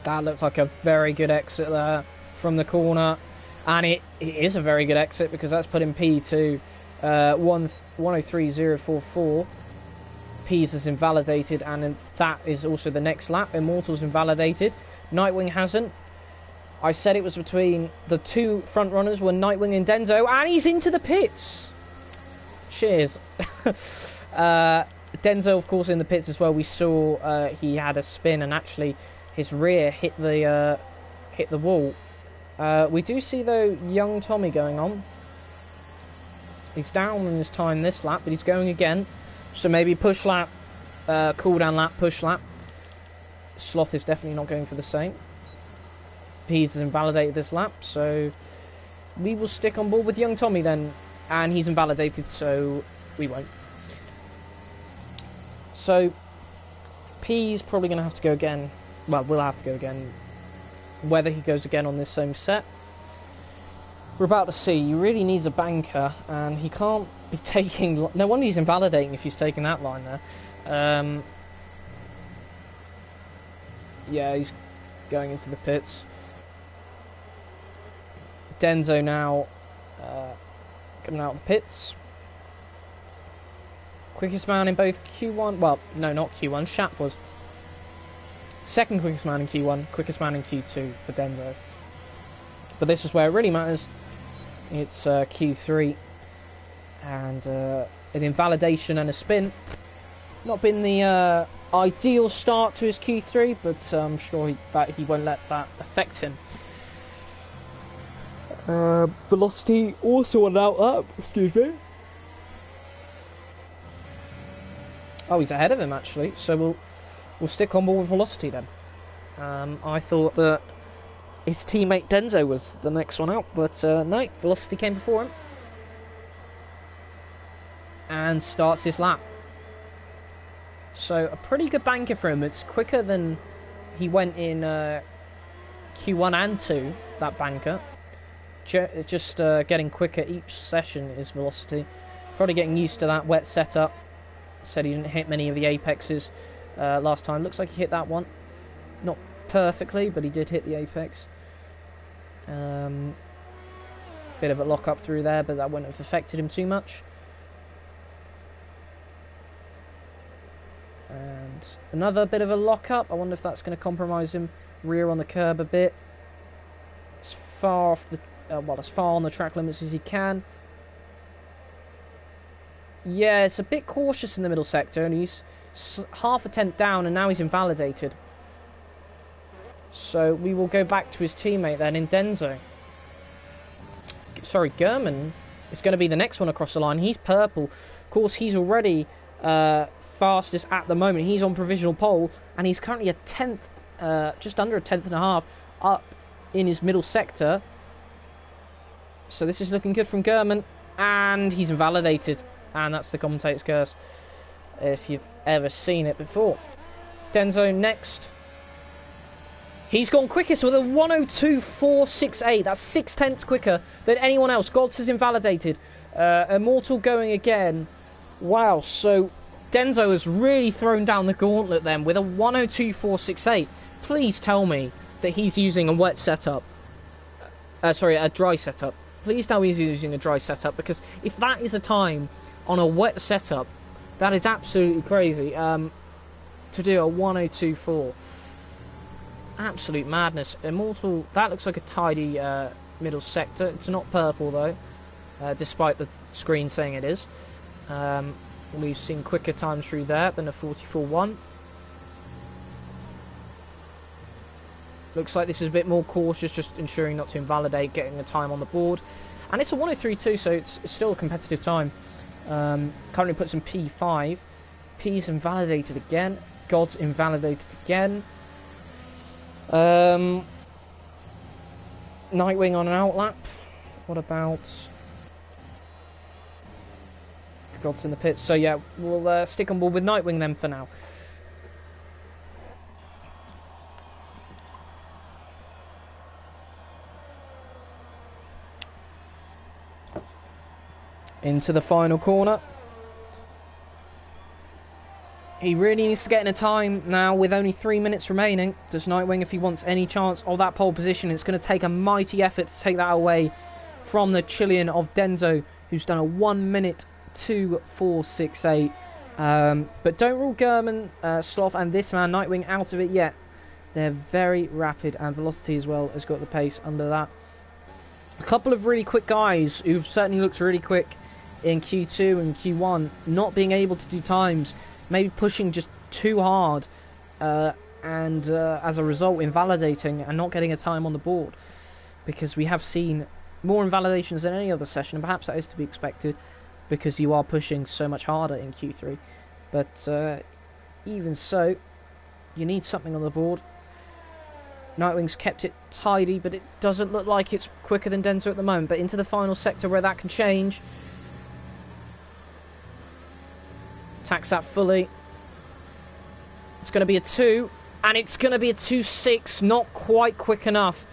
Speaker 1: That looked like a very good exit there from the corner, and it is a very good exit because that's put in P2 103.044. P's is invalidated, and that is also the next lap. Immortal's invalidated. Nightwing hasn't. I said it was between the two front runners were Nightwing and Denzo, and he's into the pits. Cheers. Denzo, of course, in the pits as well. We saw he had a spin, and actually his rear hit the wall. We do see though young Tommy going on. He's down in his time this lap, but he's going again. So maybe push lap, cool down lap, push lap. Sloth is definitely not going for the same. Pease has invalidated this lap, so we will stick on board with young Tommy then. And he's invalidated, so we won't. So P's probably going to have to go again. Well, we'll have to go again. Whether he goes again on this same set, we're about to see. He really needs a banker, and he can't be taking... No wonder he's invalidating if he's taking that line there. Yeah, he's going into the pits. Denzo now coming out of the pits. Quickest man in both Q1... Well, no, not Q1. Shap was. Second quickest man in Q1. Quickest man in Q2 for Denzo. But this is where it really matters. It's Q3. And an invalidation and a spin. Not been the ideal start to his Q3, but I'm sure he won't let that affect him. Velocity also on out up. Excuse me. Oh, he's ahead of him actually. So we'll stick on board with Velocity then. I thought that his teammate Denzo was the next one out, but no, Velocity came before him and starts his lap. So a pretty good banker for him. It's quicker than he went in Q1 and 2, that banker. Just getting quicker each session is Velocity. Probably getting used to that wet setup. Said he didn't hit many of the apexes last time. Looks like he hit that one. Not perfectly, but he did hit the apex. Bit of a lock up through there, but that wouldn't have affected him too much. And another bit of a lock up. I wonder if that's going to compromise him. Rear on the curb a bit. It's far off the well, as far on the track limits as he can. Yeah, it's a bit cautious in the middle sector, and he's half a tenth down, and now he's invalidated. So we will go back to his teammate then in Denzo. Sorry, German is going to be the next one across the line. He's purple. Of course, he's already fastest at the moment. He's on provisional pole, and he's currently a tenth, just under a tenth and a half up in his middle sector. So this is looking good from German, and he's invalidated. And that's the commentator's curse, if you've ever seen it before. Denzo next. He's gone quickest with a 1:02.468. That's 6/10 quicker than anyone else. Gods is invalidated. Immortal going again. Wow, so Denzo has really thrown down the gauntlet then with a 1:02.468. Please tell me that he's using a wet setup. Sorry, a dry setup. Please tell me he's using a dry setup, because if that is a time on a wet setup, that is absolutely crazy. To do a 1:02.4. Absolute madness. Immortal, that looks like a tidy middle sector. It's not purple though, despite the screen saying it is. We've seen quicker times through there than a 44.1. Looks like this is a bit more cautious, just ensuring not to invalidate, getting a time on the board. And it's a 1:03.2, so it's still a competitive time. Currently puts in P5. P's invalidated again. God's invalidated again. Nightwing on an outlap. What about God's in the pits? So yeah, we'll stick on board with Nightwing then for now. Into the final corner. He really needs to get in a time now with only 3 minutes remaining. Does Nightwing, if he wants any chance of that pole position? It's going to take a mighty effort to take that away from the Chilean of Denzo, who's done a 1:02.468. But don't rule German, Sloth, and this man, Nightwing, out of it yet. They're very rapid, and Velocity as well has got the pace under that. A couple of really quick guys who've certainly looked really quick in Q2 and Q1, not being able to do times, maybe pushing just too hard, and as a result invalidating and not getting a time on the board, because we have seen more invalidations than any other session, and perhaps that is to be expected because you are pushing so much harder in Q3. But even so, you need something on the board. Nightwing's kept it tidy, but it doesn't look like it's quicker than Denzo at the moment. But into the final sector where that can change. Attacks that fully. It's going to be a 2, and it's going to be a 2.6. Not quite quick enough,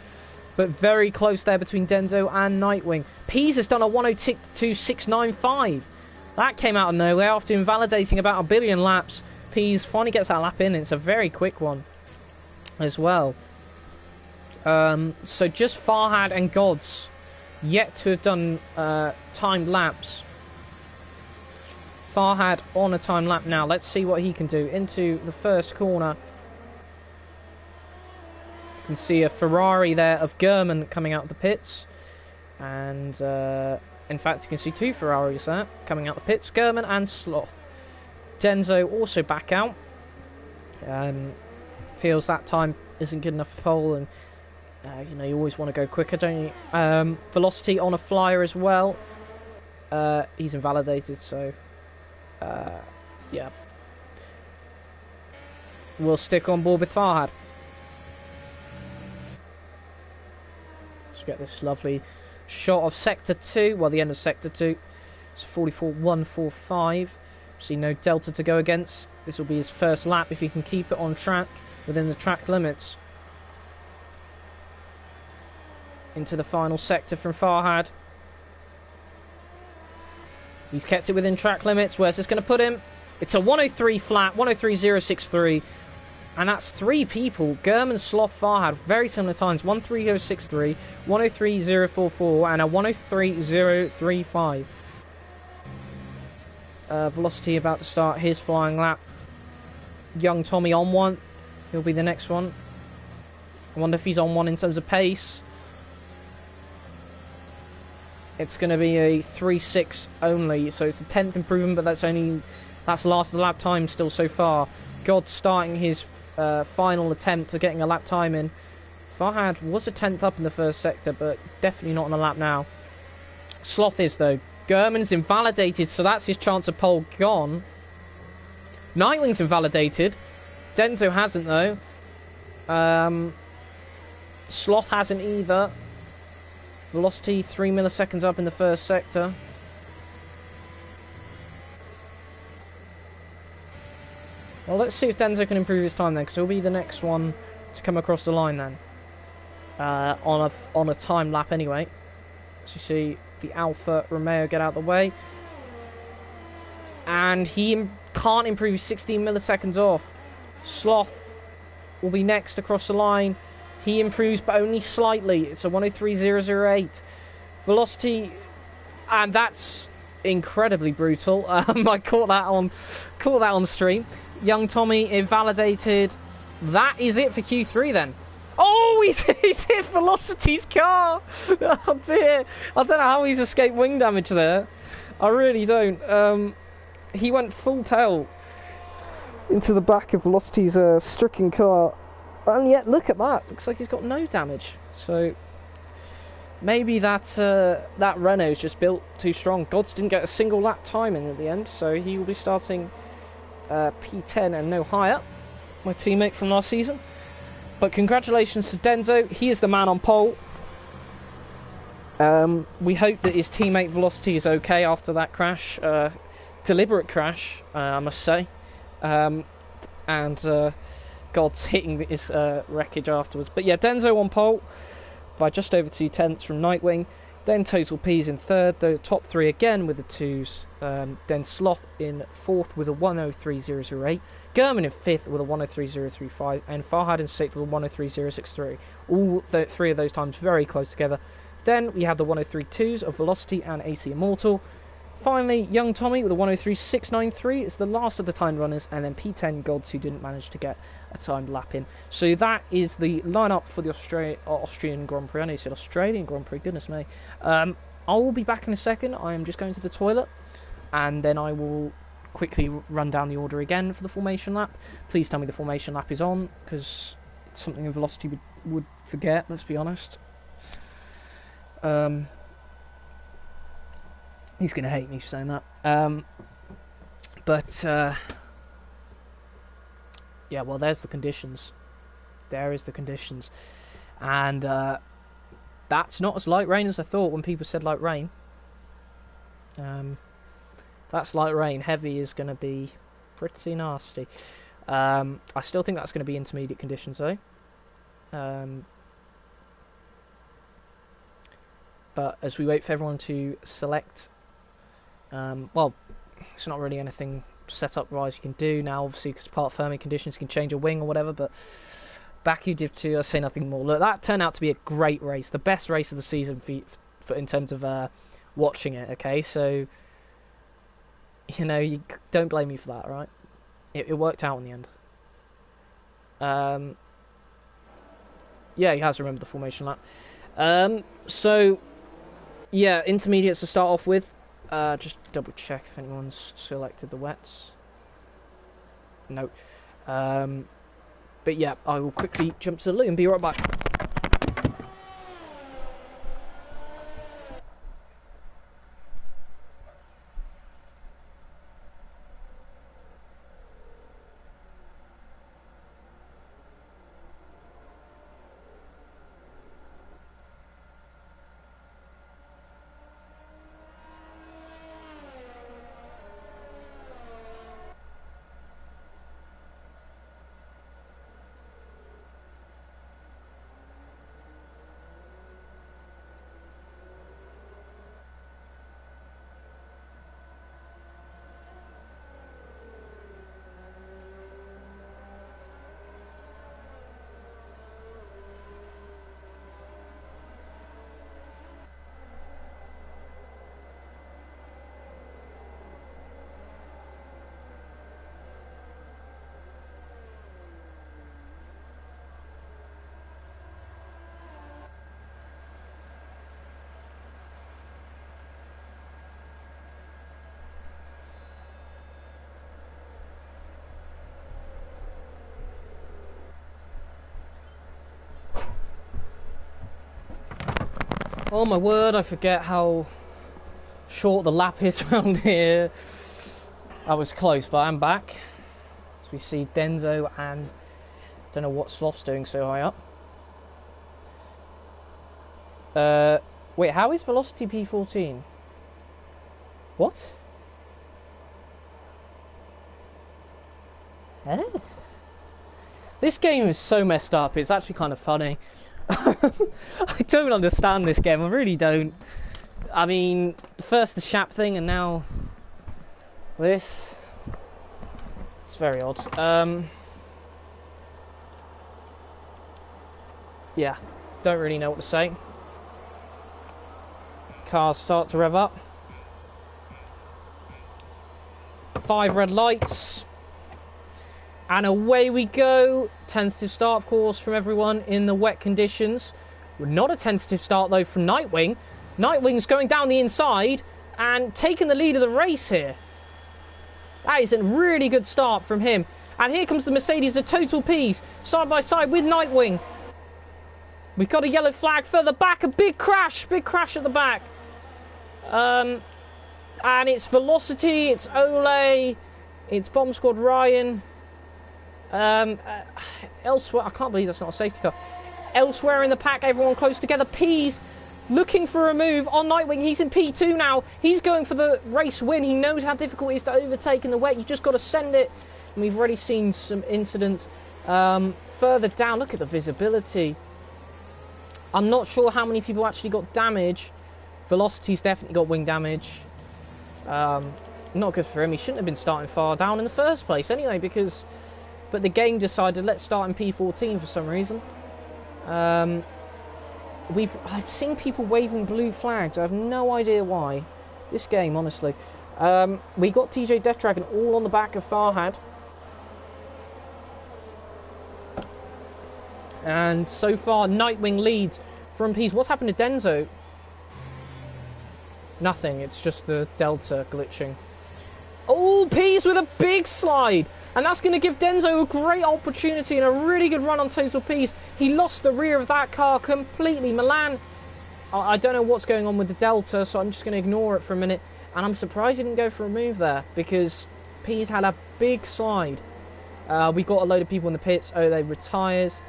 Speaker 1: but very close there between Denzo and Nightwing. Pease has done a 1:02.695. That came out of nowhere after invalidating about a billion laps. Pease finally gets that lap in. It's a very quick one as well. So just Farhad and Gods yet to have done timed laps. Farhad on a time lap now. Let's see what he can do. Into the first corner. You can see a Ferrari there of German coming out of the pits. And in fact, you can see 2 Ferraris there coming out the pits. German and Sloth. Denzo also back out. Feels that time isn't good enough for pole, and you know, you always want to go quicker, don't you? Velocity on a flyer as well. He's invalidated, so yeah, we'll stick on board with Farhad. Let's get this lovely shot of Sector 2, well, the end of Sector 2. It's 44.145. See no delta to go against. This will be his first lap if he can keep it on track within the track limits. Into the final sector from Farhad. He's kept it within track limits. Where's this going to put him? It's a 1:03 flat, 1:03.063. And that's 3 people. German, Sloth, Farhad, very similar times. 1:03.063, 1:03.044, and a 1:03.035. Velocity about to start his flying lap. Young Tommy on one. He'll be the next one. I wonder if he's on one in terms of pace. It's going to be a 3.6 only, so it's a 10th improvement, but that's last lap time still so far. God starting his final attempt at getting a lap time in. Farhad was a 10th up in the first sector, but it's definitely not on a lap now. Sloth is, though. Gurman's invalidated, so that's his chance of pole gone. Nightwing's invalidated. Denzo hasn't, though. Sloth hasn't either. Velocity 3 milliseconds up in the first sector. Well, let's see if Denzo can improve his time then, because he'll be the next one to come across the line then. On a time lap anyway. So you see the Alfa Romeo get out of the way. And he can't improve 16 milliseconds off. Sloth will be next across the line. He improves, but only slightly. It's a 103.008. Velocity, and that's incredibly brutal. I caught that on stream. Young Tommy invalidated. That is it for Q3 then. Oh, he's hit Velocity's car. Oh dear. I don't know how he's escaped wing damage there. I really don't. He went full pelt into the back of Velocity's stricken car. And yet, look at that. Looks like he's got no damage. So, maybe that Renault's just built too strong. Gods didn't get a single lap time in at the end, so he will be starting P10 and no higher. My teammate from last season. But congratulations to Denzo. He is the man on pole. We hope that his teammate Velocity is okay after that crash. Deliberate crash, I must say. God's hitting his wreckage afterwards. But yeah, Denzo on pole by just over 2 tenths from Nightwing. Then Total P's in third. The top three again with the 2s. Then Sloth in fourth with a 103.008. Gurman in fifth with a 103.035. And Farhad in sixth with a 103.063. All three of those times very close together. Then we have the 103.2s of Velocity and AC Immortal. Finally, Young Tommy with a 103.693 is the last of the timed runners, and then P10 Gods who didn't manage to get a timed lap in. So that is the lineup for the Austrian Grand Prix. I know you said Australian Grand Prix, goodness me. I will be back in a second. I am just going to the toilet, and then I will quickly run down the order again for the formation lap. Please tell me the formation lap is on, because it's something a Velocity would forget, let's be honest. He's going to hate me for saying that. Yeah, well, there's the conditions. There is the conditions. And that's not as light rain as I thought when people said light rain. That's light rain. Heavy is going to be pretty nasty. I still think that's going to be intermediate conditions, though. But as we wait for everyone to select... well, it's not really anything setup-wise you can do now, obviously, because part of Fermi conditions you can change a wing or whatever, but Baku Div 2, I'll say nothing more. Look, that turned out to be a great race, the best race of the season for in terms of watching it, okay? So, you know, you don't blame me for that, right? It worked out in the end. Yeah, he has remembered the formation lap. So, yeah, intermediates to start off with. Just double check if anyone's selected the wets. No. But yeah, I will quickly jump to the loo and be right back. Oh my word, I forget how short the lap is around here. I was close, but I'm back. As we see Denzo and don't know what Sloth's doing so high up. Wait, how is velocity P14? What? Eh? This game is so messed up, it's actually kind of funny. I don't understand this game, I really don't. I mean, first the Shap thing and now this. It's very odd. Yeah, don't really know what to say. Cars start to rev up. 5 red lights. And away we go. Tentative start, of course, from everyone in the wet conditions. Not a tentative start, though, from Nightwing. Nightwing's going down the inside and taking the lead of the race here. That is a really good start from him. And here comes the Mercedes, the Total Ps, side by side with Nightwing. We've got a yellow flag further back. A big crash at the back. And it's Velocity, it's Ole, it's Bomb Squad Ryan. Elsewhere, I can't believe that's not a safety car. Elsewhere in the pack, everyone close together. P's looking for a move on Nightwing. He's in P2 now. He's going for the race win. He knows how difficult it is to overtake in the wet. You just got to send it. And we've already seen some incidents further down. Look at the visibility. I'm not sure how many people actually got damage. Velocity's definitely got wing damage. Not good for him. He shouldn't have been starting far down in the first place anyway, because... But the game decided, let's start in P14 for some reason. I've seen people waving blue flags. I have no idea why. This game, honestly. We got TJ Death Dragon all on the back of Farhad. And so far, Nightwing leads from P's. What's happened to Denzo? Nothing. It's just the Delta glitching. Oh, P's with a big slide. And that's going to give Denzo a great opportunity and a really good run on Total Ps. He lost the rear of that car completely. Milan, I don't know what's going on with the Delta, so I'm just going to ignore it for a minute. And I'm surprised he didn't go for a move there, because Ps had a big slide. We got a load of people in the pits. Oh, they retires.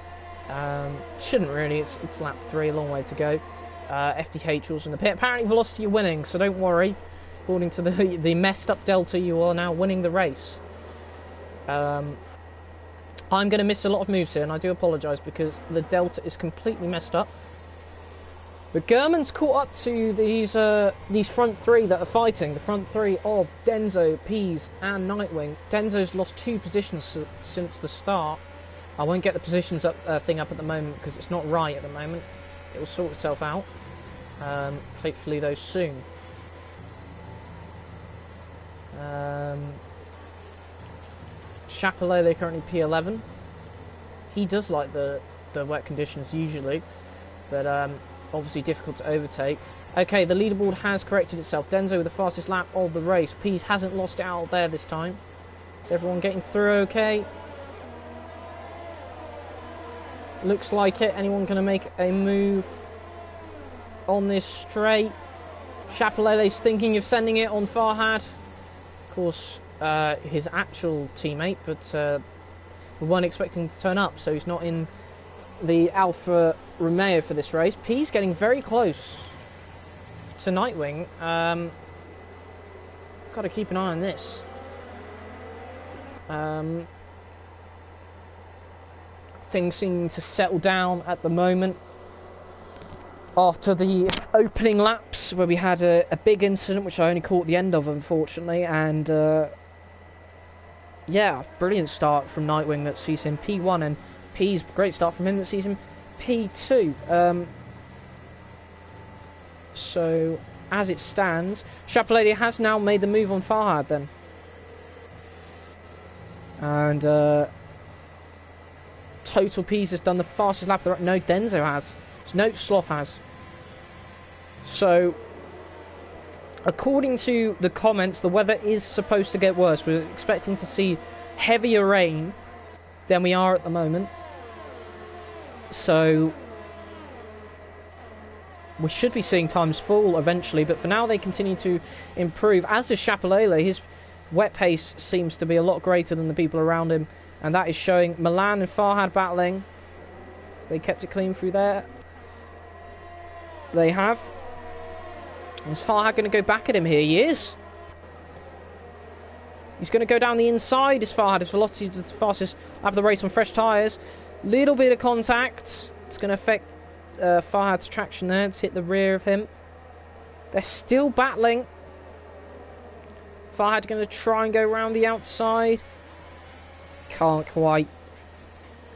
Speaker 1: Shouldn't really. It's lap 3, a long way to go. FDH also in the pit. Apparently Velocity are winning, so don't worry. According to the messed up Delta, you are now winning the race. I'm going to miss a lot of moves here, and I do apologise because the Delta is completely messed up. But German's caught up to these front 3 that are fighting. The front 3 of Denzo, Ps and Nightwing. Denzo's lost 2 positions since the start. I won't get the positions thing up at the moment because it's not right at the moment. It will sort itself out. Hopefully though soon. Chapelele currently P11. He does like the wet conditions usually, but obviously difficult to overtake. Okay, the leaderboard has corrected itself. Denzo with the fastest lap of the race. Pease hasn't lost it out there this time. Is everyone getting through okay? Looks like it. Anyone going to make a move on this straight? Chapelele's thinking of sending it on Farhad. Of course, his actual teammate, but we weren't expecting him to turn up, so he's not in the Alfa Romeo for this race. P's getting very close to Nightwing. Got to keep an eye on this. Things seem to settle down at the moment after the opening laps, where we had a big incident which I only caught the end of, unfortunately, and yeah, brilliant start from Nightwing that sees him P1, and P's great start from him that sees him P2. So as it stands, Chapelele has now made the move on Farhad then, and Total P's has done the fastest lap. No, Denzo has. No, Sloth has. So, according to the comments, the weather is supposed to get worse. We're expecting to see heavier rain than we are at the moment. So, we should be seeing times fall eventually, but for now they continue to improve, as does Chapelele. His wet pace seems to be a lot greater than the people around him, and that is showing. Milan and Farhad battling. They kept it clean through there. They have. Is Farhad going to go back at him here? He is. He's going to go down the inside. Is Farhad. His velocity is the fastest lap of the race on fresh tyres. Little bit of contact. It's going to affect Farhad's traction there. It's hit the rear of him. They're still battling. Farhad going to try and go around the outside. Can't quite.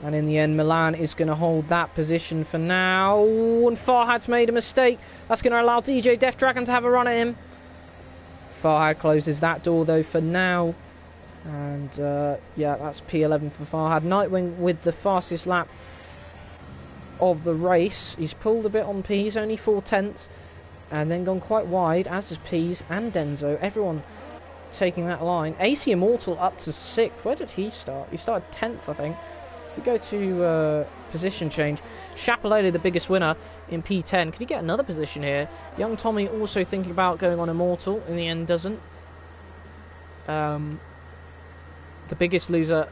Speaker 1: And in the end, Milan is going to hold that position for now. And Farhad's made a mistake. That's going to allow DJ Death Dragon to have a run at him. Farhad closes that door, though, for now. And, yeah, that's P11 for Farhad. Nightwing with the fastest lap of the race. He's pulled a bit on Peas, only 4/10. And then gone quite wide, as does Peas and Denzo. Everyone taking that line. AC Immortal up to 6th. Where did he start? He started 10th, I think. We go to position change. Chapelele, the biggest winner in P10. Could he get another position here? Young Tommy also thinking about going on Immortal. In the end, doesn't. The biggest loser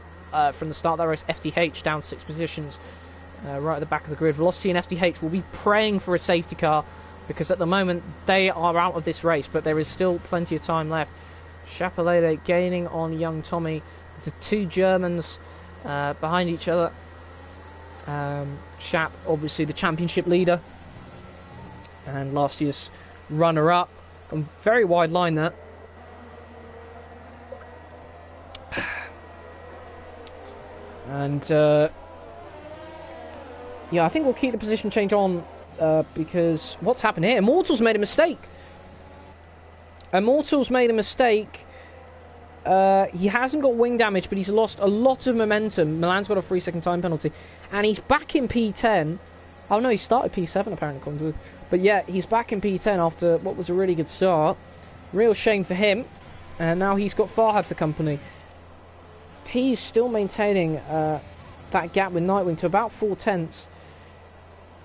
Speaker 1: from the start of that race, FTH, down 6 positions. Right at the back of the grid. Velocity and FTH will be praying for a safety car, because at the moment they are out of this race, but there is still plenty of time left. Chapelele gaining on Young Tommy. The 2 Germans behind each other. Chap, obviously the championship leader, and last year's runner-up. Very wide line there. And yeah, I think we'll keep the position change on, because what's happened here? Immortal's made a mistake. Immortal's made a mistake. He hasn't got wing damage, but he's lost a lot of momentum. Milan's got a 3-second time penalty, and he's back in P10. Oh no, he started P7 apparently. But yeah, he's back in P10 after what was a really good start. Real shame for him. And now he's got Farhad for company. P's still maintaining that gap with Nightwing to about 4/10,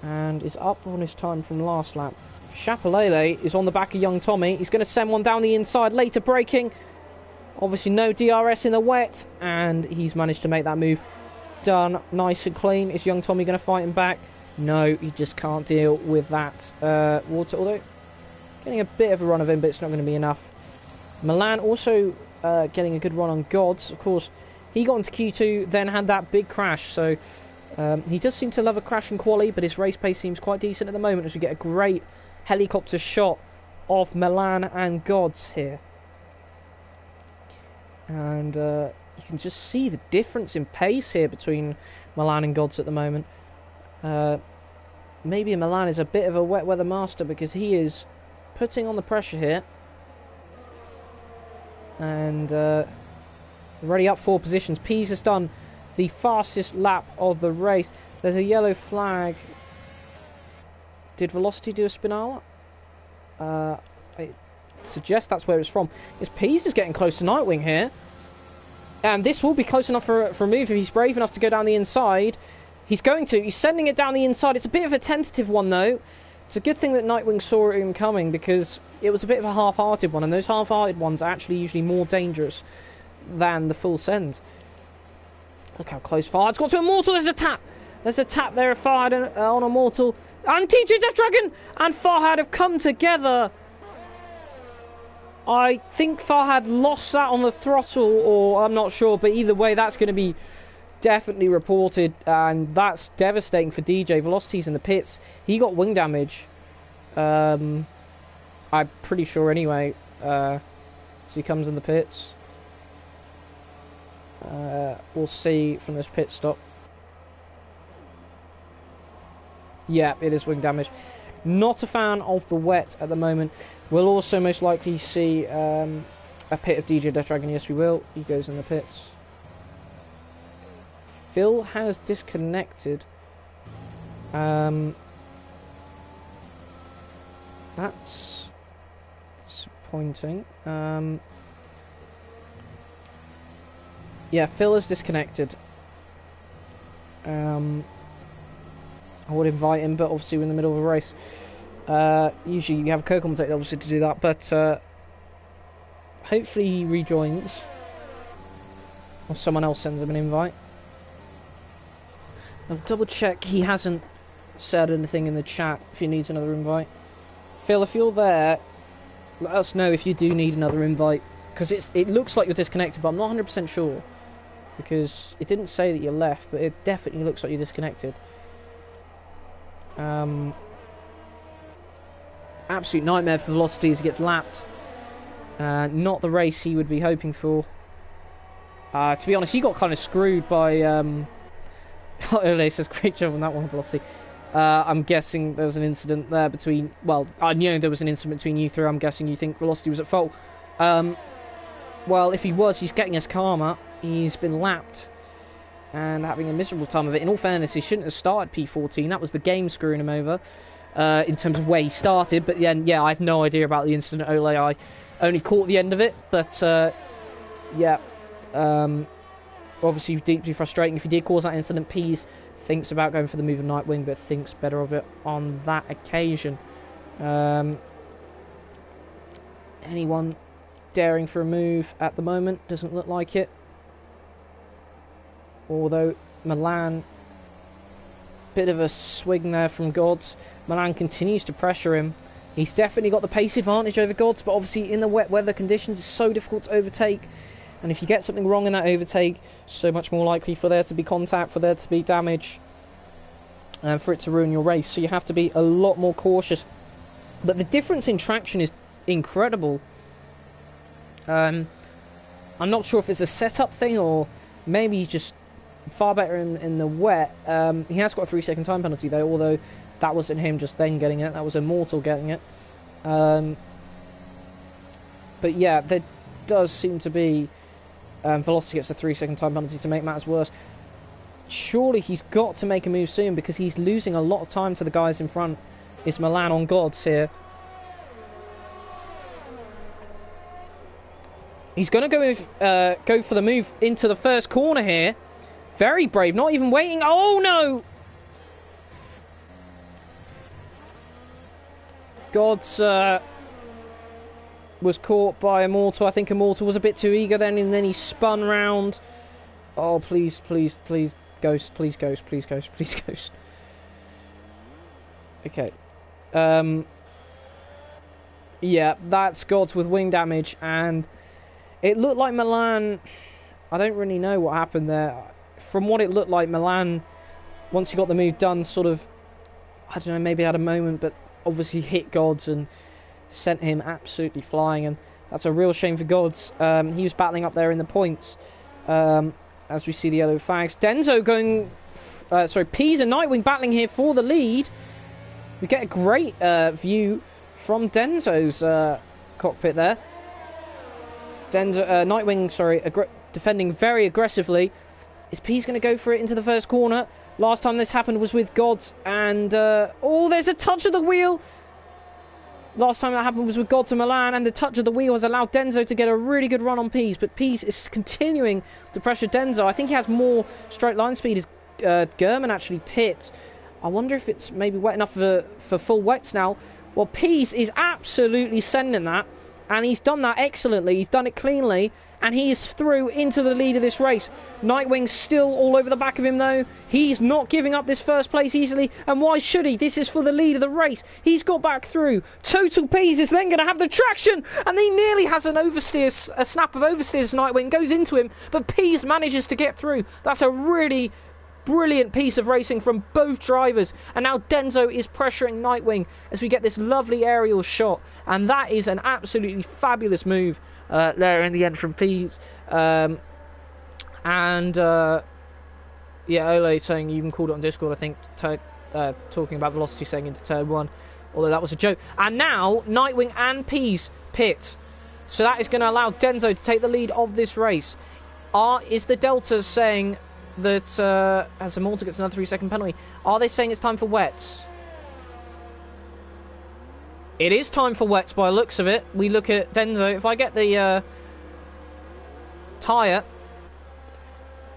Speaker 1: and is up on his time from last lap. Chapelele is on the back of Young Tommy. He's going to send one down the inside, later braking. Obviously no DRS in the wet, and he's managed to make that move. Done nice and clean. Is Young Tommy going to fight him back? No, he just can't deal with that water, although getting a bit of a run of him, but it's not going to be enough. Milan also getting a good run on Gods. Of course, he got into Q2, then had that big crash, so he does seem to love a crash in quali, but his race pace seems quite decent at the moment, as we get a great helicopter shot of Milan and Gods here. And you can just see the difference in pace here between Milan and Gods at the moment. Maybe Milan is a bit of a wet weather master, because he is putting on the pressure here. And already up 4 positions. Pease has done the fastest lap of the race. There's a yellow flag. Did Velocity do a Spinala? I suggest that's where it's from. Pease is getting close to Nightwing here. And this will be close enough for a move if he's brave enough to go down the inside. He's going to. He's sending it down the inside. It's a bit of a tentative one, though. It's a good thing that Nightwing saw him coming, because it was a bit of a half-hearted one, and those half-hearted ones are actually usually more dangerous than the full send. Look how close Farhad's got to Immortal. There's a tap. There's a tap there of Farhad on Immortal. And TJ Death Dragon and Farhad have come together. I think Farhad lost that on the throttle, or I'm not sure, but either way, that's going to be definitely reported, and that's devastating for DJ. Velocity's in the pits. He got wing damage. I'm pretty sure anyway. So he comes in the pits. We'll see from this pit stop. Yeah, it is wing damage. Not a fan of the wet at the moment. We'll also most likely see a pit of DJ Death Dragon. Yes, we will. He goes in the pits. VIL has disconnected. That's disappointing. Yeah, VIL is disconnected. I would invite him, but obviously we're in the middle of a race. Usually you have a co-commentator obviously to do that, but hopefully he rejoins. Or someone else sends him an invite. I'll double check he hasn't said anything in the chat if he needs another invite. Phil, if you're there, let us know if you do need another invite. Because it looks like you're disconnected, but I'm not 100% sure. Because it didn't say that you left, but it definitely looks like you're disconnected. Absolute nightmare for Velocity as he gets lapped. Not the race he would be hoping for. To be honest, he got kind of screwed by... Ole says, great job on that one, Velocity. I'm guessing there was an incident there between... Well, I knew there was an incident between you three. I'm guessing you think Velocity was at fault. Well, if he was, he's getting his karma. He's been lapped and having a miserable time of it. In all fairness, he shouldn't have started P14. That was the game screwing him over in terms of where he started. But then, yeah, I have no idea about the incident, Ole. I only caught the end of it. But, yeah... obviously deeply frustrating. If he did cause that incident, Pease thinks about going for the move of Nightwing, but thinks better of it on that occasion. Anyone daring for a move at the moment? Doesn't look like it. Although Milan, bit of a swing there from Gods. Milan continues to pressure him. He's definitely got the pace advantage over Gods, but obviously in the wet weather conditions it's so difficult to overtake. And if you get something wrong in that overtake, so much more likely for there to be contact, for there to be damage, and for it to ruin your race. So you have to be a lot more cautious. But the difference in traction is incredible. I'm not sure if it's a setup thing or maybe he's just far better in the wet. He has got a 3-second time penalty though, although that wasn't him just then getting it. That was Immortal getting it. But yeah, there does seem to be... Velocity gets a 3-second time penalty to make matters worse. Surely he's got to make a move soon because he's losing a lot of time to the guys in front. It's Milan on Gods here. He's going to go for the move into the first corner here. Very brave, not even waiting. Oh no! Gods was caught by Immortal. I think Immortal was a bit too eager then, and then he spun round. Oh, please, please, please, Ghost, please, Ghost, please, Ghost, please, Ghost. Okay. Yeah, that's Gods with wing damage, and it looked like Milan... I don't really know what happened there. From what it looked like, Milan, once he got the move done, sort of, I don't know, maybe had a moment, but obviously hit Gods and sent him absolutely flying, and that's a real shame for Gods. He was battling up there in the points, as we see the yellow flags. Denzo going... Pease and Nightwing battling here for the lead. We get a great view from Denzo's cockpit there. Nightwing, defending very aggressively. Is Pease going to go for it into the first corner? Last time this happened was with Gods, and... oh, there's a touch of the wheel! Last time that happened was with Gods and Milan, and the touch of the wheel has allowed Denzo to get a really good run on Pease, but Pease is continuing to pressure Denzo. I think he has more straight line speed as German actually pits. I wonder if it's maybe wet enough for full wets now. Well, Pease is absolutely sending that, and he's done that excellently. He's done it cleanly, and he is through into the lead of this race. Nightwing's still all over the back of him, though. He's not giving up this first place easily, and why should he? This is for the lead of the race. He's got back through. Total Pease is then going to have the traction, and he nearly has an oversteer, a snap of oversteers. Nightwing goes into him, but Pease manages to get through. That's a really brilliant piece of racing from both drivers, and now Denzo is pressuring Nightwing as we get this lovely aerial shot, and that is an absolutely fabulous move there in the end from Pease. Yeah, Ole saying you even called it on Discord, I think, talking about Velocity saying into turn 1, although that was a joke. And now Nightwing and Pease pit, so that is going to allow Denzo to take the lead of this race. Is the Delta saying that as Immortal gets another 3-second penalty, are they saying it's time for wets? It is time for wets by the looks of it. We look at Denzo. If I get the tyre,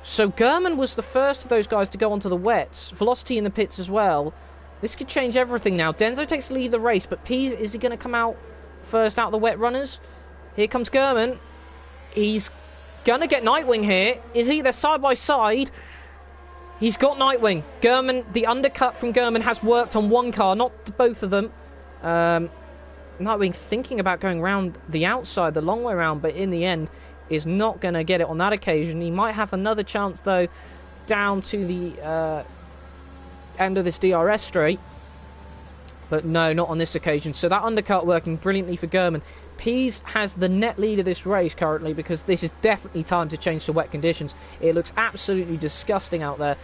Speaker 1: so German was the first of those guys to go onto the wets. Velocity in the pits as well. This could change everything now. Denso takes the lead of the race, but Pease, is he going to come out first out of the wet runners? Here comes German. He's going to get Nightwing here. Is he? They're side by side. He's got Nightwing. German, the undercut from German has worked on one car, not both of them. Nightwing thinking about going round the outside, the long way round, but in the end is not going to get it on that occasion. He might have another chance, though, down to the end of this DRS straight. But no, not on this occasion. So that undercut working brilliantly for German. Pease has the net lead of this race currently because this is definitely time to change to wet conditions. It looks absolutely disgusting out there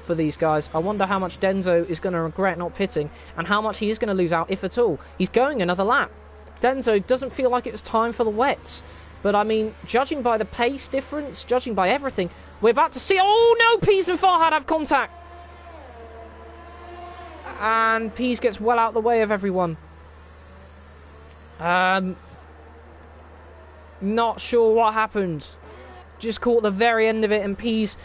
Speaker 1: for these guys. I wonder how much Denso is going to regret not pitting and how much he is going to lose out, if at all. He's going another lap. Denso doesn't feel like it's time for the wets. But, I mean, judging by the pace difference, judging by everything, we're about to see... Oh, no! Pease and Farhad have contact. And Pease gets well out of the way of everyone. Not sure what happened. Just caught the very end of it, and Pease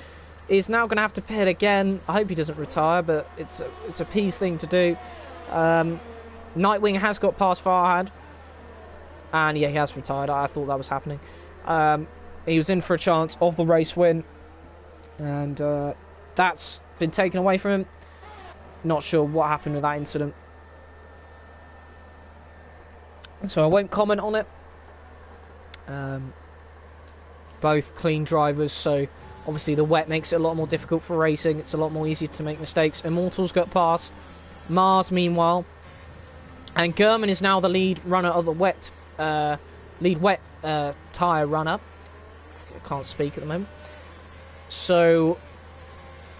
Speaker 1: is now going to have to pit again. I hope he doesn't retire, but it's a Pease thing to do. Nightwing has got past Farhad. And yeah, he has retired. I thought that was happening. He was in for a chance of the race win. And that's been taken away from him. Not sure what happened with that incident. So I won't comment on it. Both clean drivers, so obviously the wet makes it a lot more difficult for racing. It's a lot more easy to make mistakes. Immortals got past Mars meanwhile. And German is now the lead runner of the wet tyre runner. I can't speak at the moment. So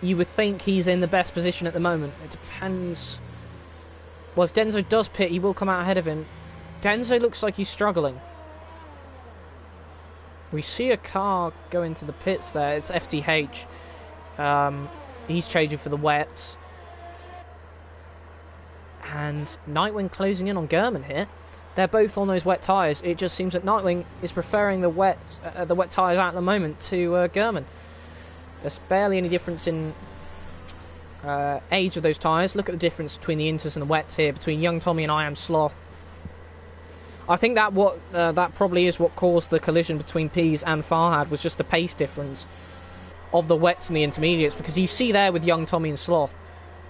Speaker 1: you would think he's in the best position at the moment. It depends. Well, if Denso does pit, he will come out ahead of him. Denso looks like he's struggling. We see a car go into the pits there. It's FTH. He's changing for the wets. And Nightwing closing in on German here. They're both on those wet tyres. It just seems that Nightwing is preferring the wet tyres at the moment to German. There's barely any difference in age of those tyres. Look at the difference between the inters and the wets here, between Young Tommy and I Am Sloth. I think that that probably is what caused the collision between Pease and Farhad, was just the pace difference of the wets and the intermediates, because you see there with Young Tommy and Sloth,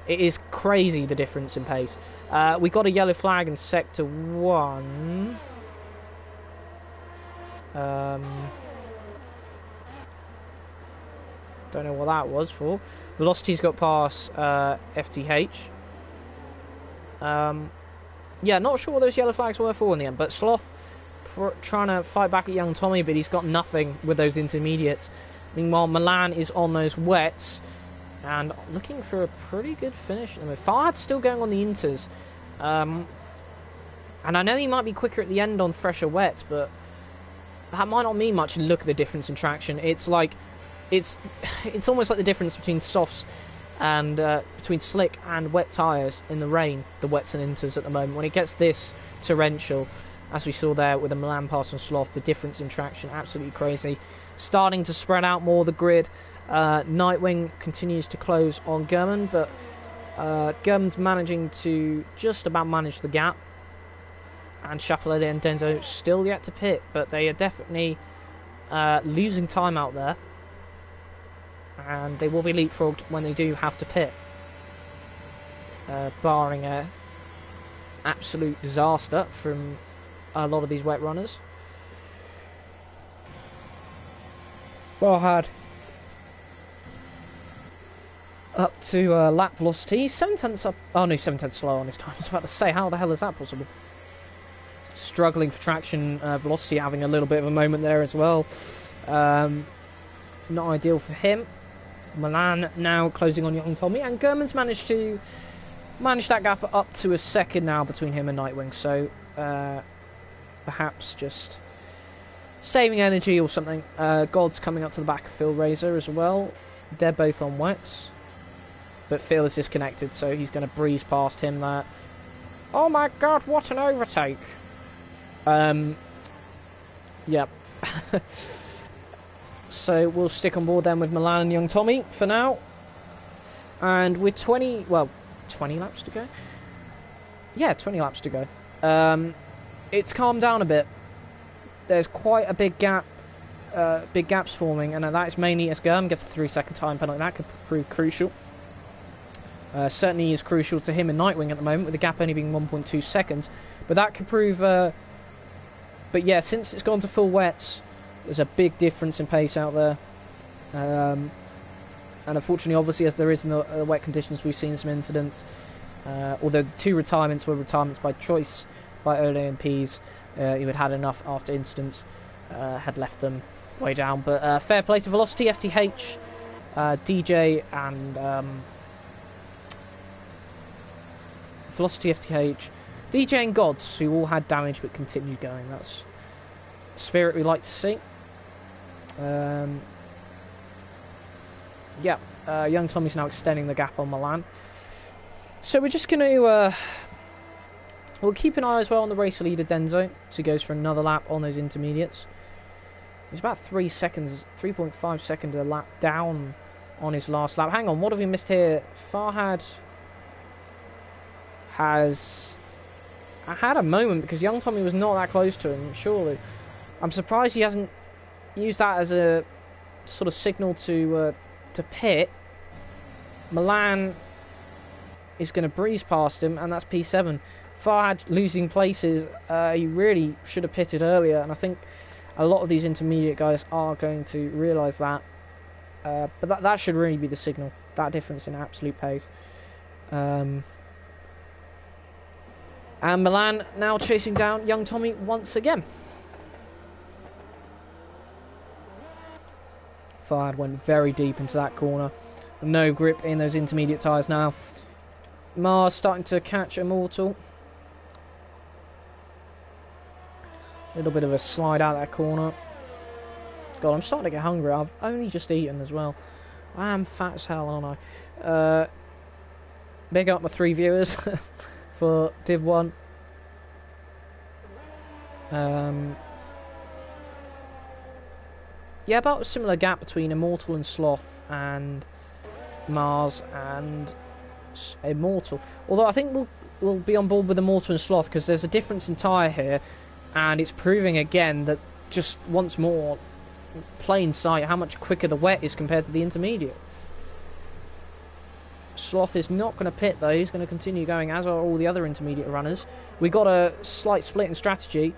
Speaker 1: it is crazy the difference in pace. We got a yellow flag in Sector 1. Don't know what that was for. Velocity's got past FTH. Yeah, not sure what those yellow flags were for in the end, but Sloth trying to fight back at Young Tommy, but he's got nothing with those intermediates. Meanwhile, Milan is on those wets and looking for a pretty good finish. Farhad's still going on the inters. And I know he might be quicker at the end on fresher wets, but that might not mean much. Look at the difference in traction. It's like... It's almost like the difference between softs and between slick and wet tyres in the rain, the wets and inters at the moment. When it gets this torrential, as we saw there with the Milan pass on Sloth, the difference in traction, absolutely crazy. Starting to spread out more the grid. Nightwing continues to close on German, but German's managing to just about manage the gap. And Chapellet and Denso still yet to pit, but they are definitely losing time out there. And they will be leapfrogged when they do have to pit, barring a absolute disaster from a lot of these wet runners. Farhad up to lap velocity, 7 tenths up. Oh no, 7 tenths slow on his time. I was about to say, how the hell is that possible? Struggling for traction, velocity having a little bit of a moment there as well. Not ideal for him. Milan now closing on Young Tommy, and German's managed to manage that gap up to a second now between him and Nightwing, so perhaps just saving energy or something. God's coming up to the back of Phil Razor as well. They're both on wets, but Phil is disconnected, so he's going to breeze past him there. Oh my god, what an overtake! Yep. So we'll stick on board then with Milan and Young Tommy for now. And we're 20 20 laps to go. Yeah, 20 laps to go. It's calmed down a bit. There's quite a big gap, big gaps forming, and that is mainly as Germ gets a 3-second time penalty. That could prove crucial. Certainly is crucial to him and Nightwing at the moment, with the gap only being 1.2 seconds. But that could prove... but yeah, since it's gone to full wets, there's a big difference in pace out there. And unfortunately, obviously, as there is in the wet conditions, we've seen some incidents. Although the 2 retirements were retirements by choice by Ole and Pease, who had had enough after incidents, had left them way down. But fair play to Velocity, FTH, DJ and... Velocity, FTH, DJ and Gods, who all had damage but continued going. That's the spirit we like to see. Yeah, young Tommy's now extending the gap on Milan. So we're just going to... we'll keep an eye as well on the race leader, Denzo, as he goes for another lap on those intermediates. He's about 3 seconds, 3.5 seconds a lap down on his last lap. Hang on, what have we missed here? Farhad has had a moment because young Tommy was not that close to him, surely. I'm surprised he hasn't used that as a sort of signal to pit. Milan is going to breeze past him, and that's P7. Farhad losing places. He really should have pitted earlier, and I think a lot of these intermediate guys are going to realise that. But that should really be the signal, that difference in absolute pace. And Milan now chasing down young Tommy once again. Farhad went very deep into that corner. No grip in those intermediate tyres now. Mars starting to catch Immortal. A little bit of a slide out of that corner. God, I'm starting to get hungry. I've only just eaten as well. I am fat as hell, aren't I? Big up my 3 viewers for Div 1. Yeah, about a similar gap between Immortal and Sloth and Mars and Immortal. Although I think we'll be on board with Immortal and Sloth because there's a difference in tyre here, and it's proving again that just once more, plain sight, how much quicker the wet is compared to the intermediate. Sloth is not going to pit though, he's going to continue going, as are all the other intermediate runners. We got a slight split in strategy.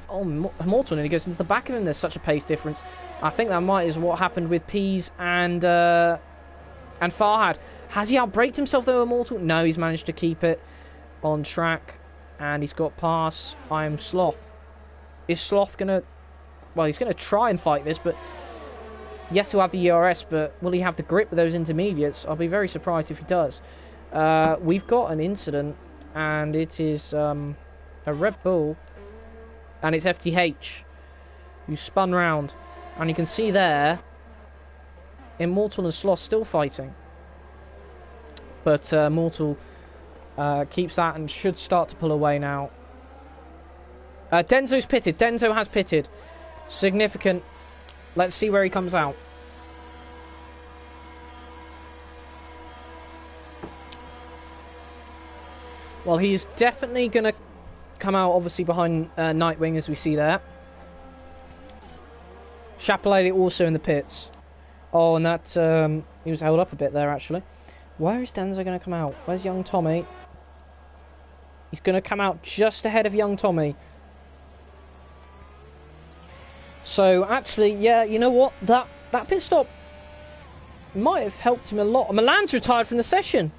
Speaker 1: Oh, Immortal nearly goes into the back of him, there's such a pace difference. I think that might is what happened with Pease and Farhad. Has he outbraked himself though, Immortal? No, he's managed to keep it on track, and he's got past I'm Sloth. Is Sloth going to... Well, he's going to try and fight this, but... Yes, he'll have the ERS, but will he have the grip with those intermediates? I'll be very surprised if he does. We've got an incident, and it is a Red Bull, and it's FTH, who spun round. And you can see there, Immortal and Sloth still fighting. But Immortal keeps that and should start to pull away now. Denzo's pitted. Denzo has pitted. Significant. Let's see where he comes out. Well, he's definitely going to come out, obviously, behind Nightwing, as we see there. Chapelet also in the pits. Oh, and that... he was held up a bit there, actually. Where is Denzo going to come out? Where's young Tommy? He's going to come out just ahead of young Tommy. So, actually, yeah, you know what? That pit stop might have helped him a lot. Milan's retired from the session.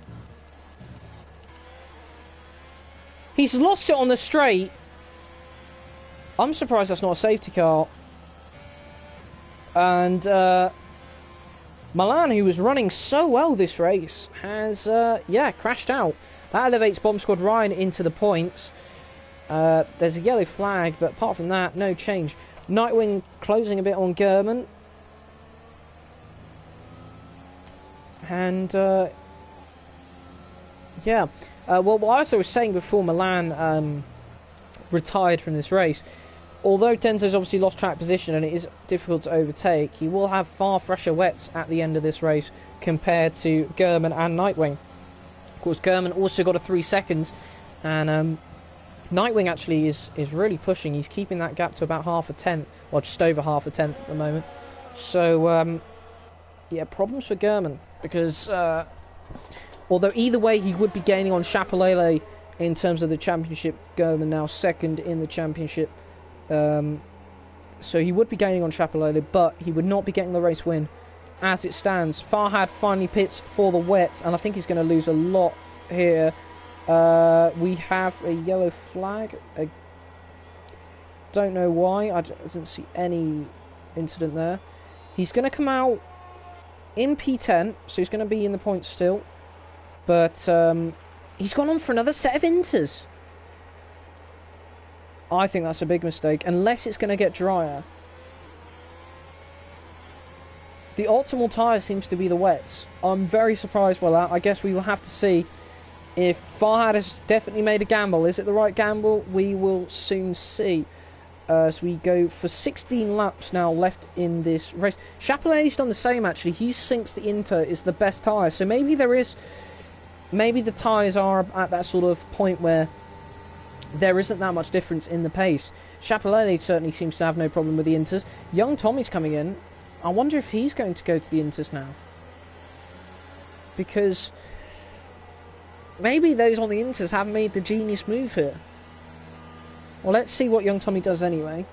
Speaker 1: He's lost it on the straight. I'm surprised that's not a safety car. And Milan, who was running so well this race, has, yeah, crashed out. That elevates Bomb Squad Ryan into the points. There's a yellow flag, but apart from that, no change. Nightwing closing a bit on German. And, yeah. Well, as I was saying before, Milan retired from this race. Although Denzo's obviously lost track position and it is difficult to overtake, he will have far fresher wets at the end of this race compared to German and Nightwing. course, German also got a 3 seconds, and Nightwing actually is really pushing. He's keeping that gap to about half a tenth, or just over half a tenth at the moment. So, yeah, problems for German, because although either way he would be gaining on Chapelele in terms of the championship, German now second in the championship. So he would be gaining on Chapelele, but he would not be getting the race win. As it stands, Farhad finally pits for the wets, and I think he's going to lose a lot here. We have a yellow flag. I don't know why. I didn't see any incident there. He's going to come out in P10, so he's going to be in the points still. But he's gone on for another set of inters. I think that's a big mistake, unless it's going to get drier. The optimal tyre seems to be the wets. I'm very surprised by that. I guess we will have to see if Farhad has definitely made a gamble. Is it the right gamble? We will soon see. As we go for 16 laps now left in this race. Chapelele's done the same, actually. He thinks the Inter is the best tyre. So maybe there is... Maybe the tyres are at that sort of point where there isn't that much difference in the pace. Chapelele certainly seems to have no problem with the Inters. Young Tommy's coming in. I wonder if he's going to go to the Inters now. Because maybe those on the Inters have made the genius move here. Well, let's see what young Tommy does anyway.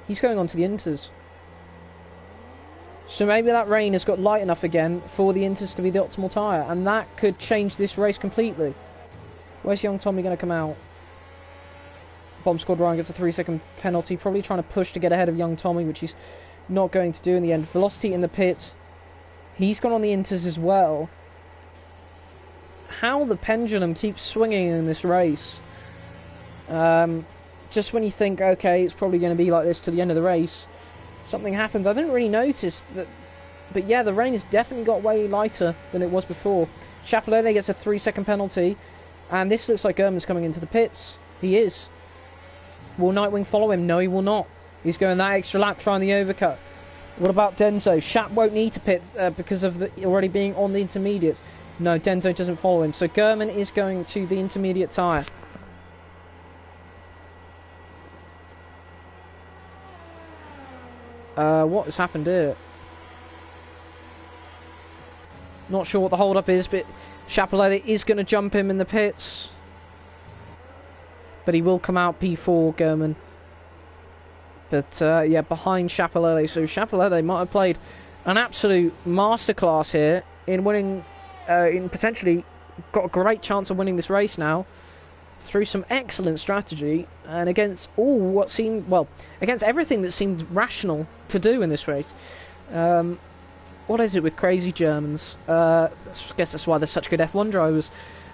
Speaker 1: He's going on to the Inters. So maybe that rain has got light enough again for the Inters to be the optimal tyre. And that could change this race completely. Where's young Tommy going to come out? Bomb Squad Ryan gets a 3-second penalty. Probably trying to push to get ahead of young Tommy, which he's not going to do in the end. Velocity in the pit. He's gone on the Inters as well. How the pendulum keeps swinging in this race. Just when you think, okay, it's probably going to be like this to the end of the race, something happens. I didn't really notice that, but yeah, the rain has definitely got way lighter than it was before. Chapelele gets a 3-second penalty, and this looks like German's coming into the pits. He is. Will Nightwing follow him? No, he will not. He's going that extra lap trying the overcut. What about Denzo? Shap won't need to pit because of already being on the intermediates. No, Denzo doesn't follow him. So German is going to the intermediate tyre. What has happened here? Not sure what the hold-up is, but Chapelele is going to jump him in the pits. But he will come out P4, German. But, yeah, behind Chapelele. So Chapelele might have played an absolute masterclass here in winning... in potentially got a great chance of winning this race now through some excellent strategy and against all what seemed, well, against everything that seemed rational to do in this race. What is it with crazy Germans? I guess that's why they're such good F1 drivers.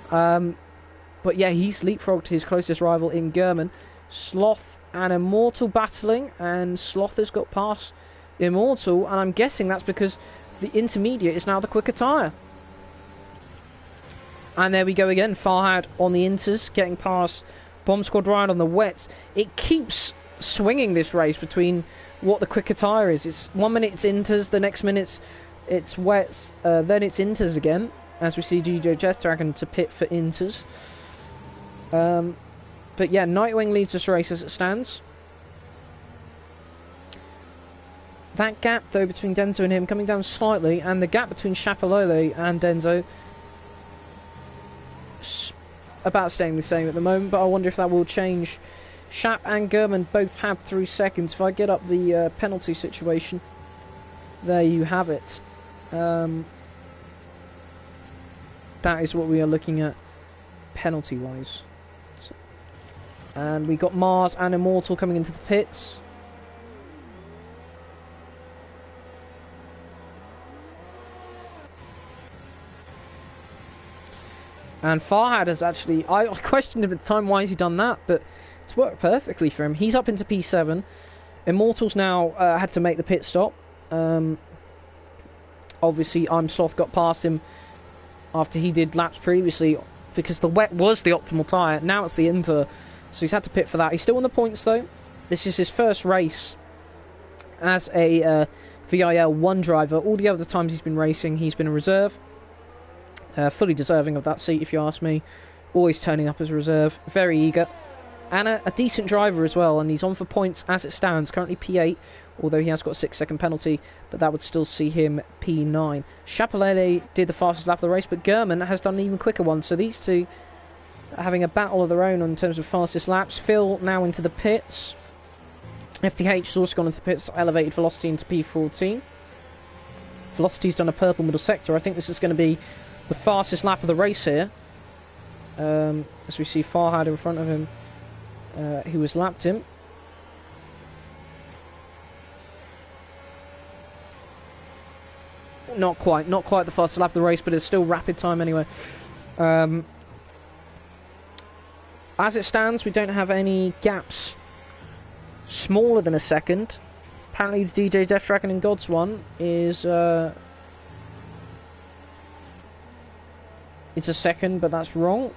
Speaker 1: But yeah, he's leapfrogged his closest rival in German. Sloth and Immortal battling, and Sloth has got past Immortal, and I'm guessing that's because the intermediate is now the quicker tyre. And there we go again, Farhad on the Inters, getting past Bomb Squad Ryan on the wets. It keeps swinging this race between what the quicker tyre is. It's 1 minute it's Inters, the next minute it's wets, then it's Inters again, as we see GJ Jet Dragon to pit for Inters. But yeah, Nightwing leads this race as it stands. That gap, though, between Denzo and him coming down slightly, and the gap between Chapelele and Denzo about staying the same at the moment, but I wonder if that will change. Shap and German both have 3 seconds. If I get up the penalty situation, there you have it. That is what we are looking at penalty-wise. So, and we got Mars and Immortal coming into the pits. And Farhad has actually... I questioned him at the time, why has he done that? But it's worked perfectly for him. He's up into P7. Immortal's now had to make the pit stop. Obviously, Sloth got past him after he did laps previously because the wet was the optimal tyre. Now it's the Inter. So he's had to pit for that. He's still in the points, though. This is his first race as a VIL 1 driver. All the other times he's been racing, he's been a reserve. Fully deserving of that seat, if you ask me. Always turning up as a reserve. Very eager. And a decent driver as well. And he's on for points as it stands. Currently P8, although he has got a 6-second penalty. But that would still see him P9. Chapelele did the fastest lap of the race, but German has done an even quicker one. So these two are having a battle of their own in terms of fastest laps. VIL now into the pits. FTH has also gone into the pits, elevated Velocity into P14. Velocity's done a purple middle sector. I think this is going to be the fastest lap of the race here. As we see Farhad in front of him, who has lapped him. Not quite the fastest lap of the race, but it's still rapid time anyway. As it stands, we don't have any gaps smaller than a second. Apparently the DJ Death Dragon and Gods one is it's a second, but that's wrong.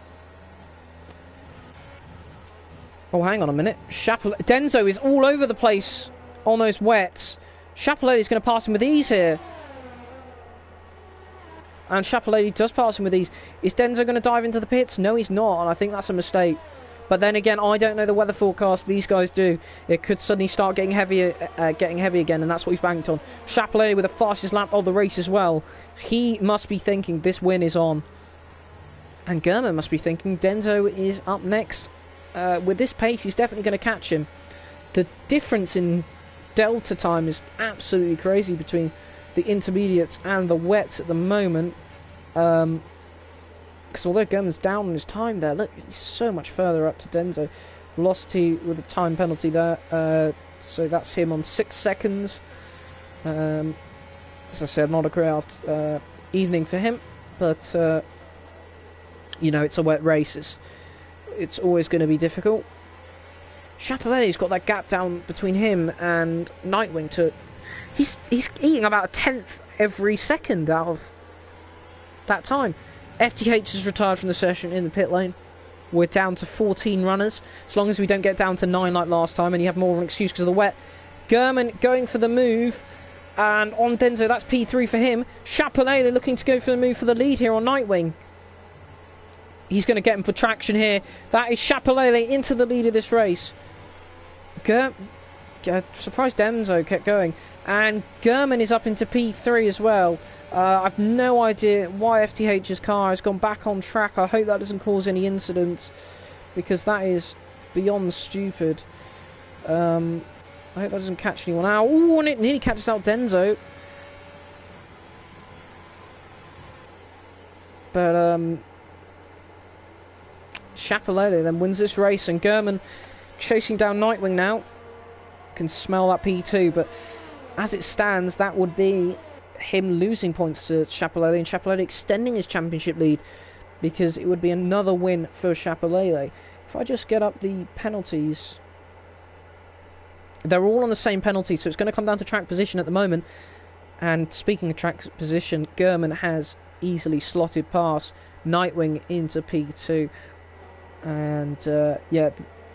Speaker 1: Oh, hang on a minute. Denzo is all over the place on those wets. Chapelele is going to pass him with ease here. And Chapelele does pass him with ease. Is Denzo going to dive into the pits? No, he's not, and I think that's a mistake. But then again, I don't know the weather forecast. These guys do. It could suddenly start getting heavier again, and that's what he's banked on. Chapelele with the fastest lap of the race as well. He must be thinking this win is on. And German must be thinking Denzo is up next. With this pace, he's definitely going to catch him. The difference in delta time is absolutely crazy between the intermediates and the wets at the moment. Because although German's down on his time there, look, he's so much further up to Denzo. Velocity with a time penalty there. So that's him on 6 seconds. As I said, not a great evening for him. But, you know, it's a wet race. It's always going to be difficult. Chapelele's got that gap down between him and Nightwing to... He's eating about a tenth every second out of that time. FTH has retired from the session in the pit lane. We're down to 14 runners. As long as we don't get down to 9 like last time and you have more of an excuse because of the wet. German going for the move. And on Denzo, that's P3 for him. Chapelele looking to go for the move for the lead here on Nightwing. He's going to get him for traction here. That is Chapelele into the lead of this race. Surprised Denzo kept going. And German is up into P3 as well. I've no idea why FTH's car has gone back on track. I hope that doesn't cause any incidents, because that is beyond stupid. I hope that doesn't catch anyone out. Ooh, and it nearly catches out Denzo. But Chapelele then wins this race, and German chasing down Nightwing now. Can smell that P2, but as it stands, that would be him losing points to Chapelele, and Chapelele extending his championship lead, because it would be another win for Chapelele. If I just get up the penalties, they're all on the same penalty, so it's going to come down to track position at the moment. And speaking of track position, German has easily slotted past Nightwing into P2. And yeah,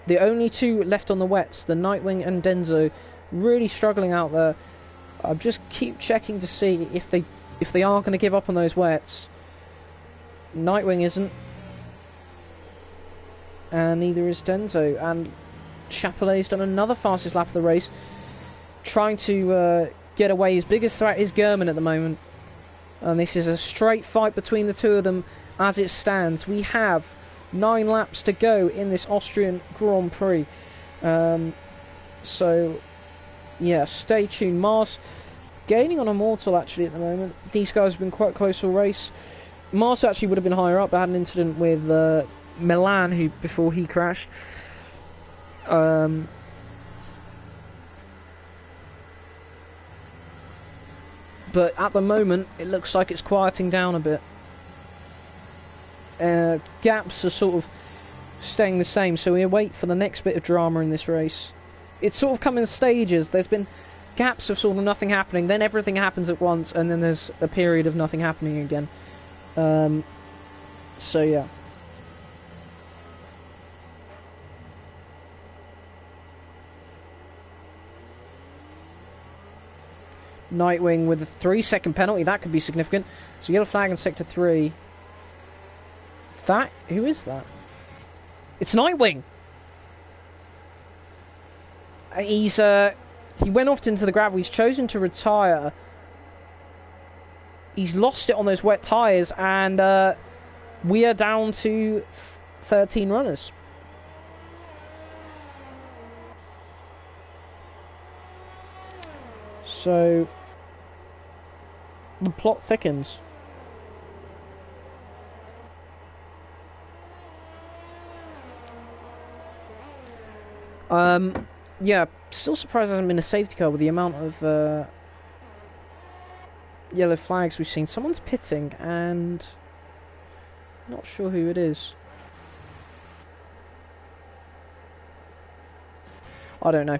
Speaker 1: the only two left on the wets, the Nightwing and Denzo, really struggling out there. I just keep checking to see if they are going to give up on those wets. Nightwing isn't, and neither is Denzo. And Chapelele's done another fastest lap of the race, trying to get away. His biggest threat is German at the moment, and this is a straight fight between the two of them as it stands. We have 9 laps to go in this Austrian Grand Prix. So yeah, stay tuned. Mars gaining on Immortal actually at the moment. These guys have been quite close to a race. Mars actually would have been higher up. I had an incident with Milan before he crashed. But at the moment it looks like it's quieting down a bit. Gaps are sort of staying the same, so we wait for the next bit of drama in this race. It's sort of come in stages. There's been gaps of sort of nothing happening, then everything happens at once, and then there's a period of nothing happening again. So yeah. Nightwing with a 3-second penalty. That could be significant. So yellow flag in sector 3. Who is that? It's Nightwing! He went off into the gravel. He's chosen to retire. He's lost it on those wet tyres, and we are down to 13 runners. So the plot thickens. Yeah, still surprised there hasn't been a safety car with the amount of yellow flags we've seen. Someone's pitting, and not sure who it is. I don't know.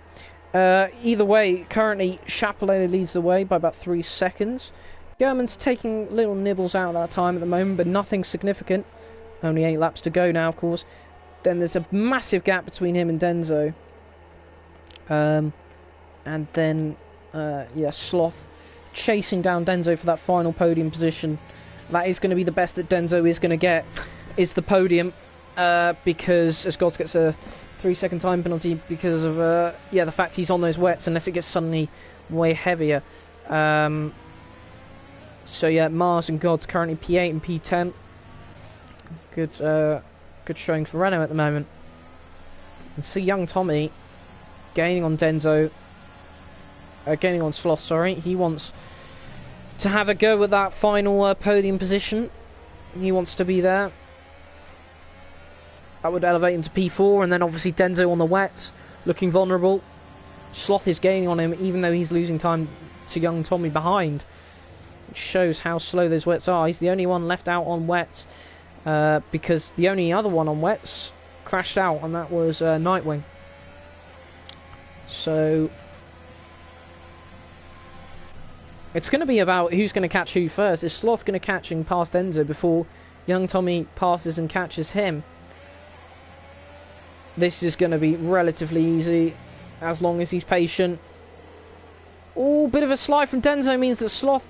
Speaker 1: Either way, currently Chapelain leads the way by about 3 seconds. German's taking little nibbles out of that time at the moment, but nothing significant. Only 8 laps to go now, of course. Then there's a massive gap between him and Denzo. And then, yeah, Sloth chasing down Denzo for that final podium position. That is going to be the best that Denzo is going to get, is the podium, because as Gods gets a 3-second time penalty because of, yeah, the fact he's on those wets, unless it gets suddenly way heavier. So yeah, Mars and Gods currently P8 and P10. Good showing for Renault at the moment. And see young Tommy gaining on Denzo, gaining on Sloth, sorry. He wants to have a go at that final podium position. He wants to be there. That would elevate him to P4, and then obviously Denzo on the wet, looking vulnerable. Sloth is gaining on him, even though he's losing time to young Tommy behind, which shows how slow those wets are. He's the only one left out on wets, because the only other one on wets crashed out, and that was Nightwing. So it's going to be about who's going to catch who first. Is Sloth going to catch and pass Denzo before young Tommy passes and catches him? This is going to be relatively easy, as long as he's patient. Oh, bit of a slide from Denzo means that Sloth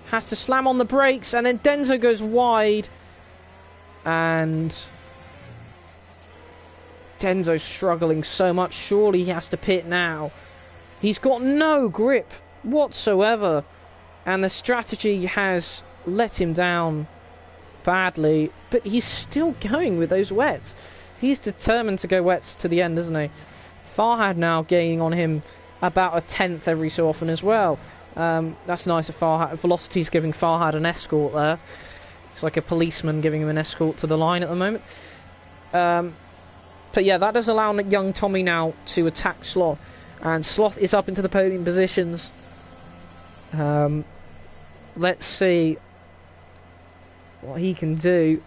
Speaker 1: has to slam on the brakes, and then Denzo goes wide, and Denzo's struggling so much. Surely he has to pit now. He's got no grip whatsoever, and the strategy has let him down badly, but he's still going with those wets. He's determined to go wets to the end, isn't he? Farhad now gaining on him about a 10th every so often as well. That's nice of Farhad. Velocity's giving Farhad an escort there. It's like a policeman giving him an escort to the line at the moment. But yeah, that does allow young Tommy now to attack Sloth. And Sloth is up into the podium positions. Let's see what he can do.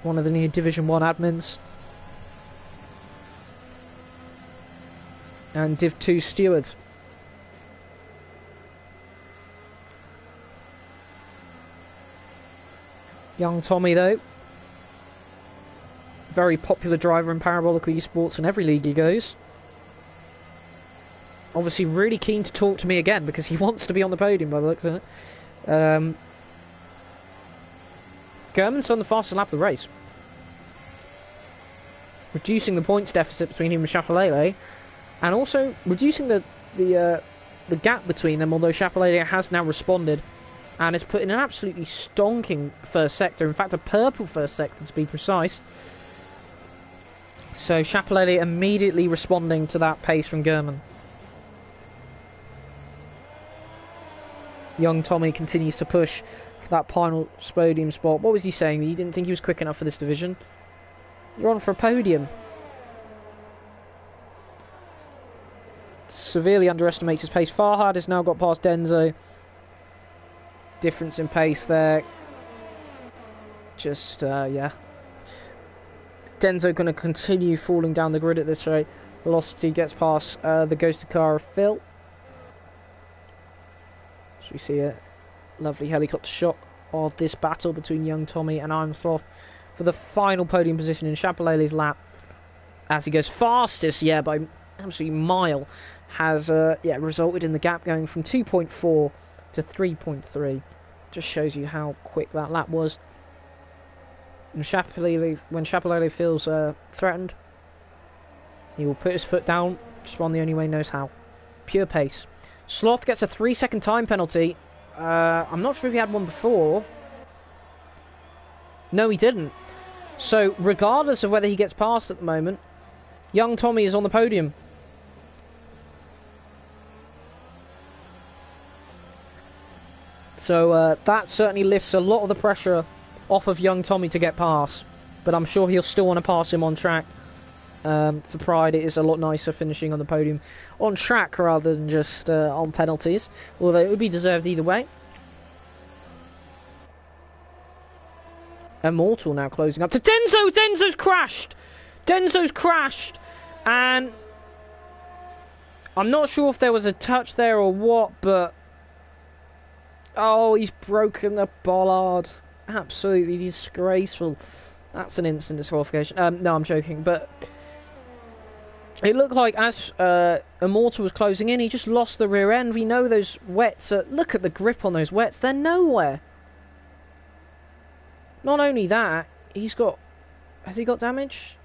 Speaker 1: One of the new Division 1 admins. And Div 2 steward. Young Tommy, though. Very popular driver in Parabolical Esports in every league he goes. Obviously really keen to talk to me again because he wants to be on the podium by the looks of it. German's on the fastest lap of the race, reducing the points deficit between him and Chapelain, and also reducing the gap between them, although Chapelain has now responded and has put in an absolutely stonking first sector, in fact a purple first sector to be precise. So Chapelain immediately responding to that pace from German. Young Tommy continues to push for that final podium spot. What was he saying? He didn't think he was quick enough for this division. You're on for a podium. Severely underestimates his pace. Farhad has now got past Denzo. Difference in pace there. Just, yeah. Denzo going to continue falling down the grid at this rate. Velocity gets past the ghosted car of Phil. So we see a lovely helicopter shot of this battle between young Tommy and Iron Sloth for the final podium position in Chapelain's lap. As he goes fastest, yeah, by absolutely mile, has yeah, resulted in the gap going from 2.4 to 3.3. Just shows you how quick that lap was. And when Chapelele feels threatened, he will put his foot down, just one the only way he knows how. Pure pace. Sloth gets a 3-second time penalty. I'm not sure if he had one before. No, he didn't. So, regardless of whether he gets past at the moment, young Tommy is on the podium. So, that certainly lifts a lot of the pressure off of young Tommy to get past. But I'm sure he'll still want to pass him on track. For pride, it is a lot nicer finishing on the podium on track rather than just on penalties. Although it would be deserved either way. Immortal now closing up to Denso! Denso's crashed! Denso's crashed! And I'm not sure if there was a touch there or what, but... Oh, he's broken the bollard. Absolutely disgraceful. That's an instant disqualification. No, I'm joking, but... It looked like as Immortal was closing in, he just lost the rear end. We know those wets... look at the grip on those wets. They're nowhere. Not only that, he's got... Has he got damage?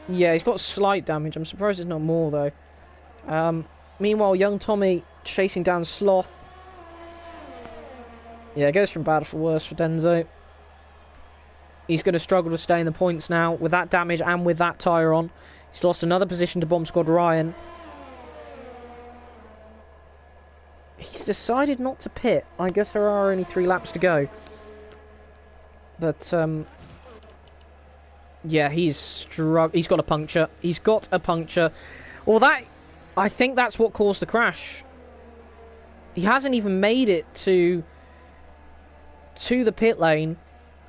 Speaker 1: Yeah, he's got slight damage. I'm surprised there's not more, though. Meanwhile, young Tommy chasing down Sloth. Yeah, it goes from bad for worse for Denso. He's going to struggle to stay in the points now with that damage and with that tyre on. He's lost another position to Bomb Squad Ryan. He's decided not to pit. I guess there are only 3 laps to go. But, yeah, he's got a puncture. He's got a puncture. Well, I think that's what caused the crash. He hasn't even made it to the pit lane.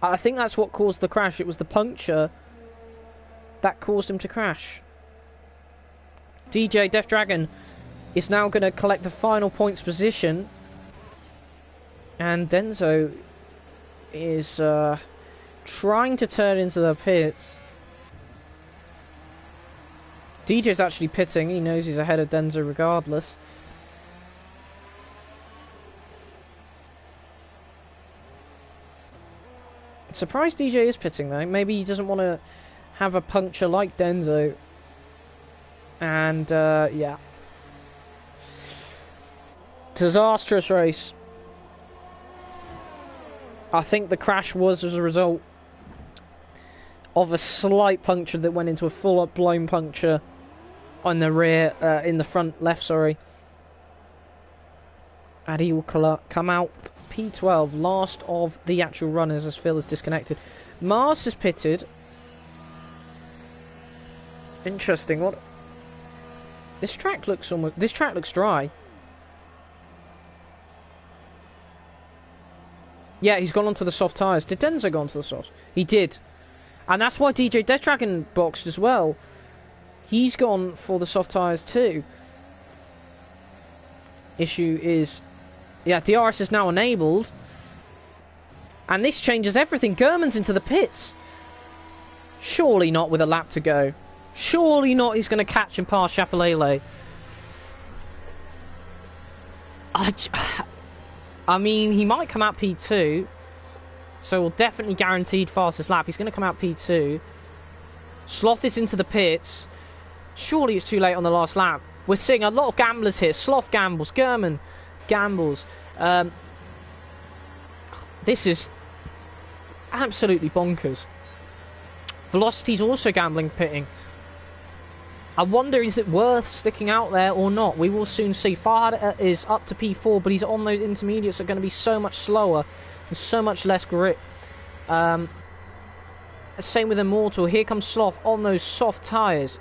Speaker 1: I think that's what caused the crash. It was the puncture that caused him to crash. DJ Death Dragon is now going to collect the final points position. And Denso is trying to turn into the pits. DJ's actually pitting. He knows he's ahead of Denso regardless. Surprised DJ is pitting though. Maybe he doesn't want to have a puncture like Denso. And yeah. Disastrous race. I think the crash was as a result of a slight puncture that went into a full-up blown puncture on the rear, in the front left, sorry. And he will come out P12, last of the actual runners as Phil is disconnected. Mars is pitted. Interesting. What? This track looks dry. Yeah, he's gone onto the soft tyres. Did Denso go onto the soft? He did. And that's why DJ Death Dragon boxed as well. He's gone for the soft tyres too. Issue is... Yeah, DRS is now enabled. And this changes everything. Gurman's into the pits. Surely not with a lap to go. Surely not he's going to catch and pass Chapelele. I mean, he might come out P2. So we'll definitely guaranteed fastest lap. He's going to come out P2. Sloth is into the pits. Surely it's too late on the last lap. We're seeing a lot of gamblers here. Sloth gambles. Gurman gambles. This is absolutely bonkers. Velocity's also gambling pitting. I wonder, is it worth sticking out there or not? We will soon see. Farhad is up to P4, but he's on those intermediates that are going to be so much slower and so much less grip. Same with Immortal. Here comes Sloth on those soft tyres.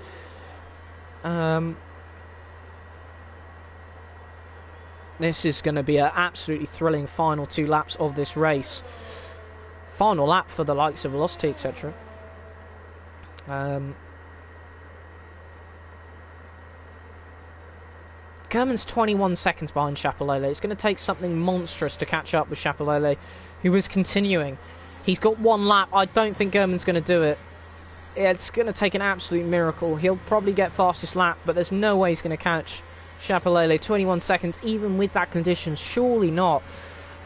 Speaker 1: This is going to be an absolutely thrilling final 2 laps of this race. Final lap for the likes of Velocity, etc. Gurman's 21 seconds behind Chapelele. It's going to take something monstrous to catch up with Chapelele, who is continuing. He's got 1 lap. I don't think Gurman's going to do it. It's going to take an absolute miracle. He'll probably get fastest lap, but there's no way he's going to catch Chapelele, 21 seconds, even with that condition, surely not.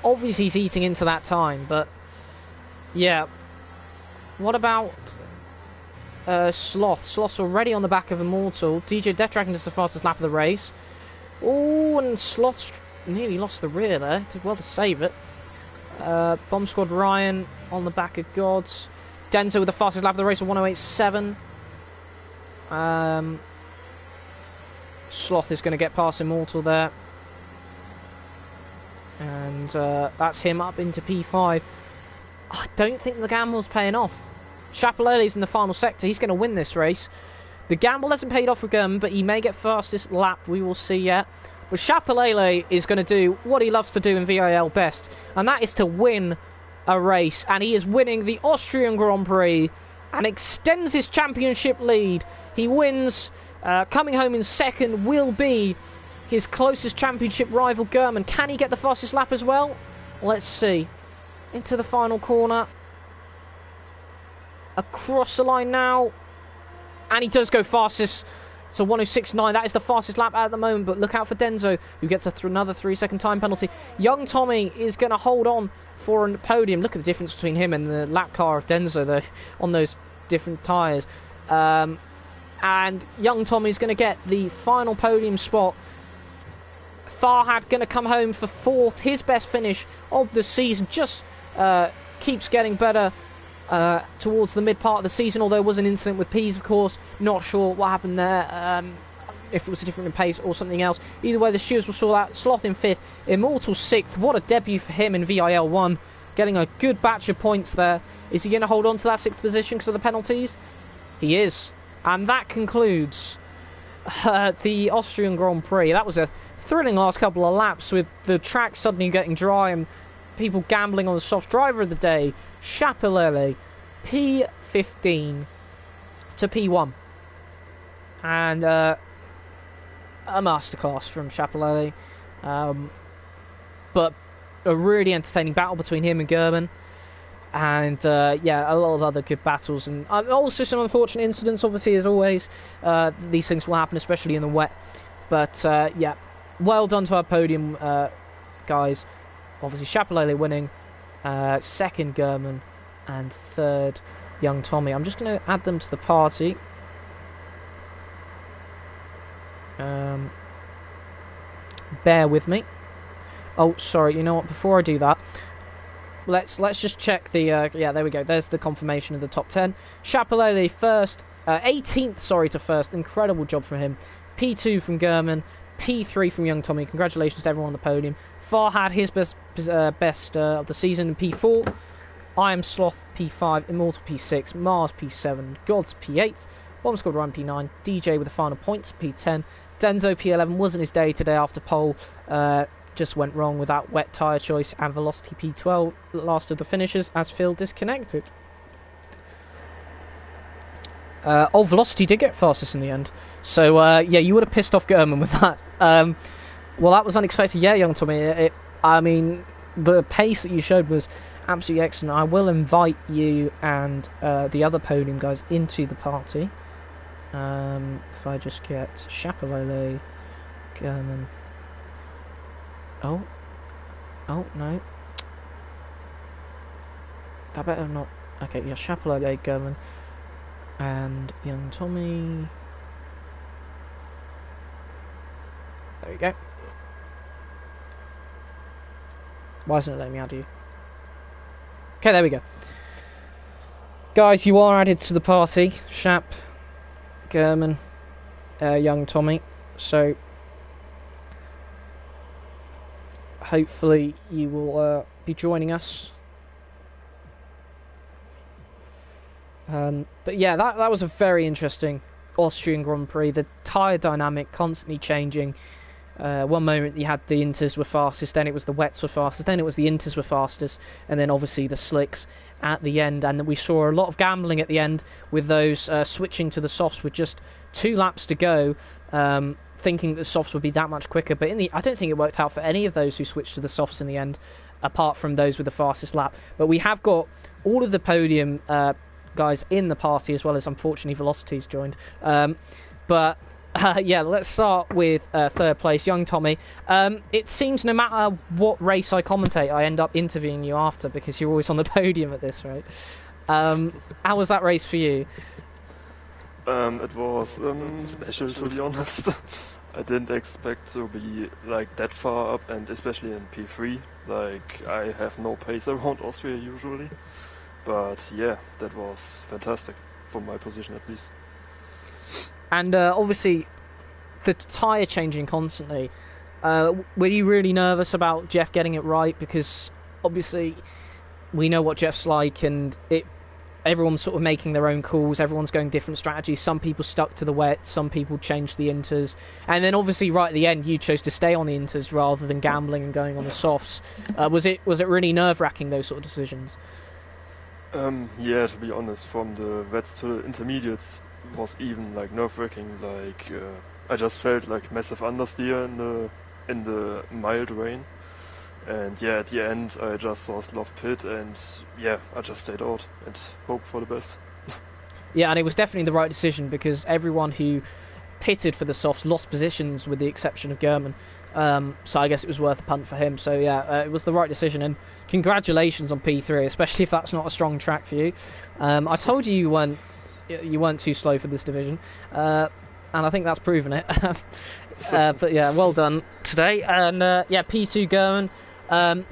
Speaker 1: Obviously he's eating into that time, but yeah. What about Sloth? Sloth's already on the back of Immortal. DJ Death Dragon does the fastest lap of the race. Oh, and Sloth nearly lost the rear there. Did well to save it. Bomb Squad Ryan on the back of Gods. Denzo with the fastest lap of the race of 1:08.7. Sloth is going to get past Immortal there. And that's him up into P5. I don't think the gamble's paying off. Chapelele's in the final sector. He's going to win this race. The gamble hasn't paid off for Gurman, but he may get fastest lap. We will see yet. But Chapelele is going to do what he loves to do in VIL best, and that is to win a race. And he is winning the Austrian Grand Prix and extends his championship lead. He wins. Coming home in second will be his closest championship rival, Gurman. Can he get the fastest lap as well? Let's see. Into the final corner. Across the line now. And he does go fastest. So 1:06.9. That is the fastest lap at the moment. But look out for Denzo, who gets another 3-second time penalty. Young Tommy is going to hold on for a podium. Look at the difference between him and the lap car of Denzo, though, on those different tyres. And Young Tommy's going to get the final podium spot. Farhad going to come home for fourth. His best finish of the season. Just keeps getting better towards the mid part of the season, although there was an incident with Peas, of course. Not sure what happened there, if it was a different in pace or something else. Either way, the stewards will sort out. Sloth in fifth, Immortal sixth. What a debut for him in VIL 1. Getting a good batch of points there. Is he going to hold on to that sixth position because of the penalties? He is. And that concludes the Austrian Grand Prix. That was a thrilling last couple of laps, with the track suddenly getting dry and people gambling on the soft. Driver of the day, Chapelele, P15 to P1. And a masterclass from Chapelele. But a really entertaining battle between him and Gurman. And yeah, a lot of other good battles, and also some unfortunate incidents, obviously, as always. These things will happen, especially in the wet. But yeah, well done to our podium guys. Obviously Chapelele winning, second Gurman, and third Young Tommy. I'm just going to add them to the party. Bear with me. Oh, sorry, you know what, before I do that, let's just check the yeah, there we go, there's the confirmation of the top 10. Chapelele first, 18th, sorry, to first. Incredible job from him. P2 from Gurman, P3 from Young Tommy. Congratulations to everyone on the podium. Farhad, his best of the season, P4. I Am Sloth, P5. Immortal, P6. Mars, P7. Gods, P8. Bomb Squad Ryan, P9. DJ with the final points, P10. Denzo, P11. Wasn't his day today after pole. Just went wrong with that wet tyre choice. And Velocity, P12. Last of the finishers as Phil disconnected. Oh, Velocity did get fastest in the end. So, yeah, you would have pissed off Gurman with that. Well, that was unexpected. Yeah, Young Tommy. I mean, the pace that you showed was absolutely excellent. I will invite you and the other podium guys into the party. If I just get Chapelele, Gurman. Oh, no. That better not. Okay, yeah, Chapelele, Gurman, and Young Tommy. There we go. Why isn't it letting me add you? Okay, there we go. Guys, you are added to the party. Shap, Gurman, Young Tommy. So, hopefully you will be joining us. But yeah, that was a very interesting Austrian Grand Prix. The tyre dynamic constantly changing. One moment you had the Inters were fastest, then it was the wets were fastest, then it was the Inters were fastest, and then obviously the slicks at the end. And we saw a lot of gambling at the end with those switching to the softs with just 2 laps to go, thinking that the softs would be that much quicker. But I don't think it worked out for any of those who switched to the softs in the end, apart from those with the fastest lap. But we have got all of the podium guys in the party, as well as, unfortunately, Velocity's joined. But Yeah, let's start with third place, young Tommy. It seems no matter what race I commentate, I end up interviewing you after because you're always on the podium at this rate. How was that race for you?
Speaker 2: It was special, to be honest. I didn't expect to be like that far up, and especially in P3. Like, I have no pace around Austria usually. But yeah, that was fantastic, from my position at least.
Speaker 1: And obviously, the tyre changing constantly. Were you really nervous about Jeff getting it right? Because obviously, we know what Jeff's like, and everyone's sort of making their own calls. Everyone's going different strategies. Some people stuck to the wets. Some people changed the inters. And then obviously right at the end, you chose to stay on the inters rather than gambling and going on the softs. Was it really nerve-wracking, those sort of decisions?
Speaker 2: Yeah, to be honest, from the wets to the intermediates was even like nerve-wracking. Like I just felt like massive understeer in the mild rain. And yeah, at the end I just saw Sloth pit, and yeah, I just stayed out and hoped for the best.
Speaker 1: Yeah, and it was definitely the right decision because everyone who pitted for the softs lost positions with the exception of German. So I guess it was worth a punt for him. So yeah, it was the right decision, and congratulations on P3, especially if that's not a strong track for you. I told you you weren't too slow for this division, and I think that's proven it. But yeah, well done today. And yeah, P2 German.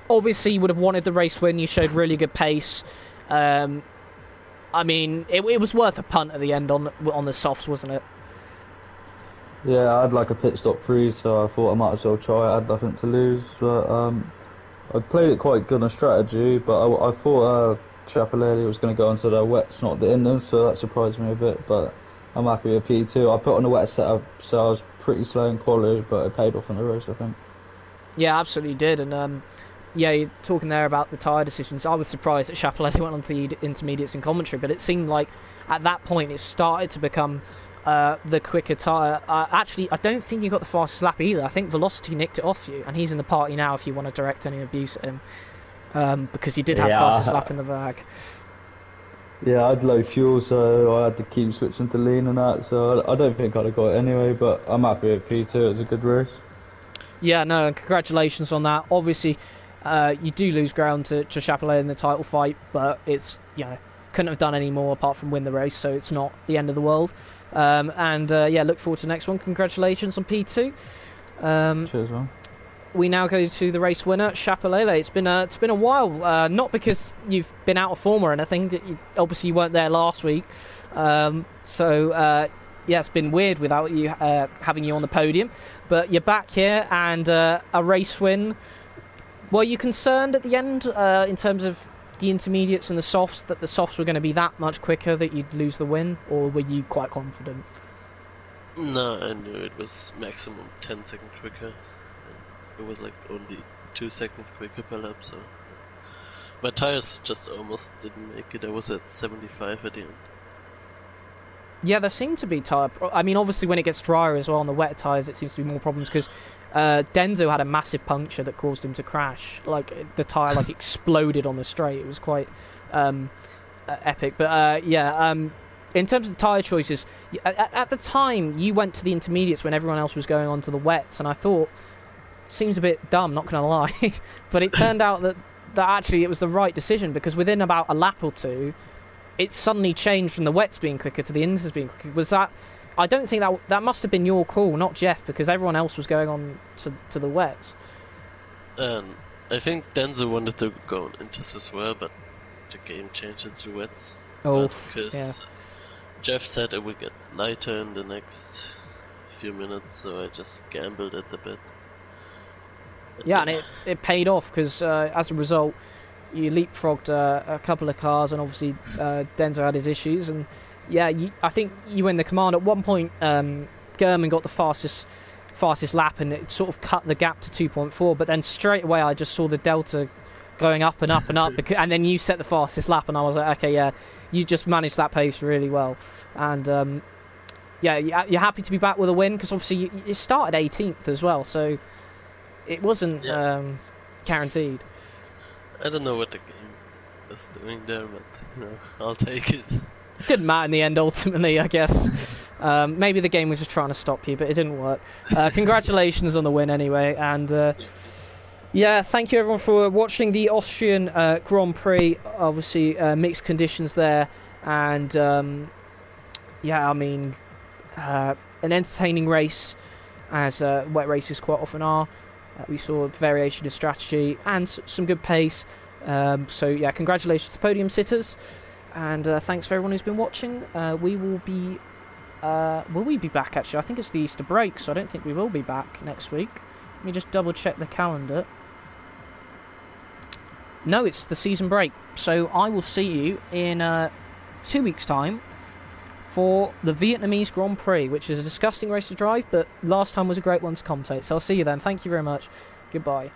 Speaker 1: Obviously, you would have wanted the race win. You showed really good pace. I mean, it was worth a punt at the end on the softs, wasn't it?
Speaker 3: Yeah, I had like a pit stop free, so I thought I might as well try. I had nothing to lose, but I played it quite good on strategy. But I thought Chapelele was going to go onto the wets, not the inners, so that surprised me a bit. But I'm happy with P2. I put on the wet setup, so I was pretty slow in quality, but it paid off in the race, I think.
Speaker 1: Yeah, absolutely did. And yeah, you're talking there about the tyre decisions. I was surprised that Chapelele went on to the intermediates in commentary, but it seemed like at that point it started to become the quicker tyre. Actually, I don't think you got the fastest lap either. I think Velocity nicked it off you, and he's in the party now if you want to direct any abuse at him, because he did have fastest lap in the bag.
Speaker 3: Yeah, I had low fuel, so I had to keep switching to lean and that, so I don't think I'd have got it anyway, but I'm happy with P2. It was a good race.
Speaker 1: Yeah, no, and congratulations on that. Obviously, you do lose ground to Chapelele in the title fight, but it's, couldn't have done any more apart from win the race, so it's not the end of the world. And yeah, look forward to the next one. Congratulations on P2.
Speaker 3: Cheers, man.
Speaker 1: We now go to the race winner, Chapelele. It's been a while, not because you've been out of form or anything. Obviously, you weren't there last week, so yeah, it's been weird without you having you on the podium. But you're back here and a race win. Were you concerned at the end in terms of the intermediates and the softs, that the softs were going to be that much quicker that you'd lose the win, or were you quite confident?
Speaker 4: No, I knew it was maximum 10 seconds quicker. It was like only 2 seconds quicker per lap, so my tires just almost didn't make it. I was at 75 at the end.
Speaker 1: Yeah, there seemed to be tyre. I mean, obviously, when it gets drier as well on the wet tyres, it seems to be more problems because Denzo had a massive puncture that caused him to crash. Like the tyre, like exploded on the straight. It was quite epic. But yeah, in terms of tyre choices, at the time you went to the intermediates when everyone else was going on to the wets, and I thought seems a bit dumb, not gonna lie, but it turned out that actually it was the right decision because within about a lap or two, it suddenly changed from the wets being quicker to the inters being quicker. Was that? I don't think that must have been your call, not Jeff, because everyone else was going on to the wets.
Speaker 4: I think Denzel wanted to go on inters as well, but the game changed it to wets.
Speaker 1: Oh,
Speaker 4: because Jeff said it would get lighter in the next few minutes, so I just gambled it a bit.
Speaker 1: Yeah, and it paid off because as a result, you leapfrogged a couple of cars, and obviously Denzo had his issues, and yeah, I think you win the command. At one point, German got the fastest lap, and it sort of cut the gap to 2.4. But then straight away, I just saw the delta going up and up and up, and then you set the fastest lap, and I was like, okay, yeah, you just managed that pace really well, and yeah, you're happy to be back with a win because obviously you started 18th as well, so it wasn't guaranteed.
Speaker 4: I don't know what the game was doing there, but I'll take it.
Speaker 1: Didn't matter in the end, ultimately, I guess. Maybe the game was just trying to stop you, but it didn't work. Congratulations on the win anyway, and yeah, thank you everyone for watching the Austrian Grand Prix. Obviously, mixed conditions there, and yeah, I mean, an entertaining race, as wet races quite often are. We saw a variation of strategy and some good pace. So yeah, congratulations to the podium sitters, and thanks for everyone who's been watching. We will be back? Actually, I think it's the Easter break, so I don't think we will be back next week. Let me just double check the calendar. No, it's the season break. So I will see you in 2 weeks' time for the Vietnamese Grand Prix, which is a disgusting race to drive, but last time was a great one to commentate. So I'll see you then. Thank you very much. Goodbye.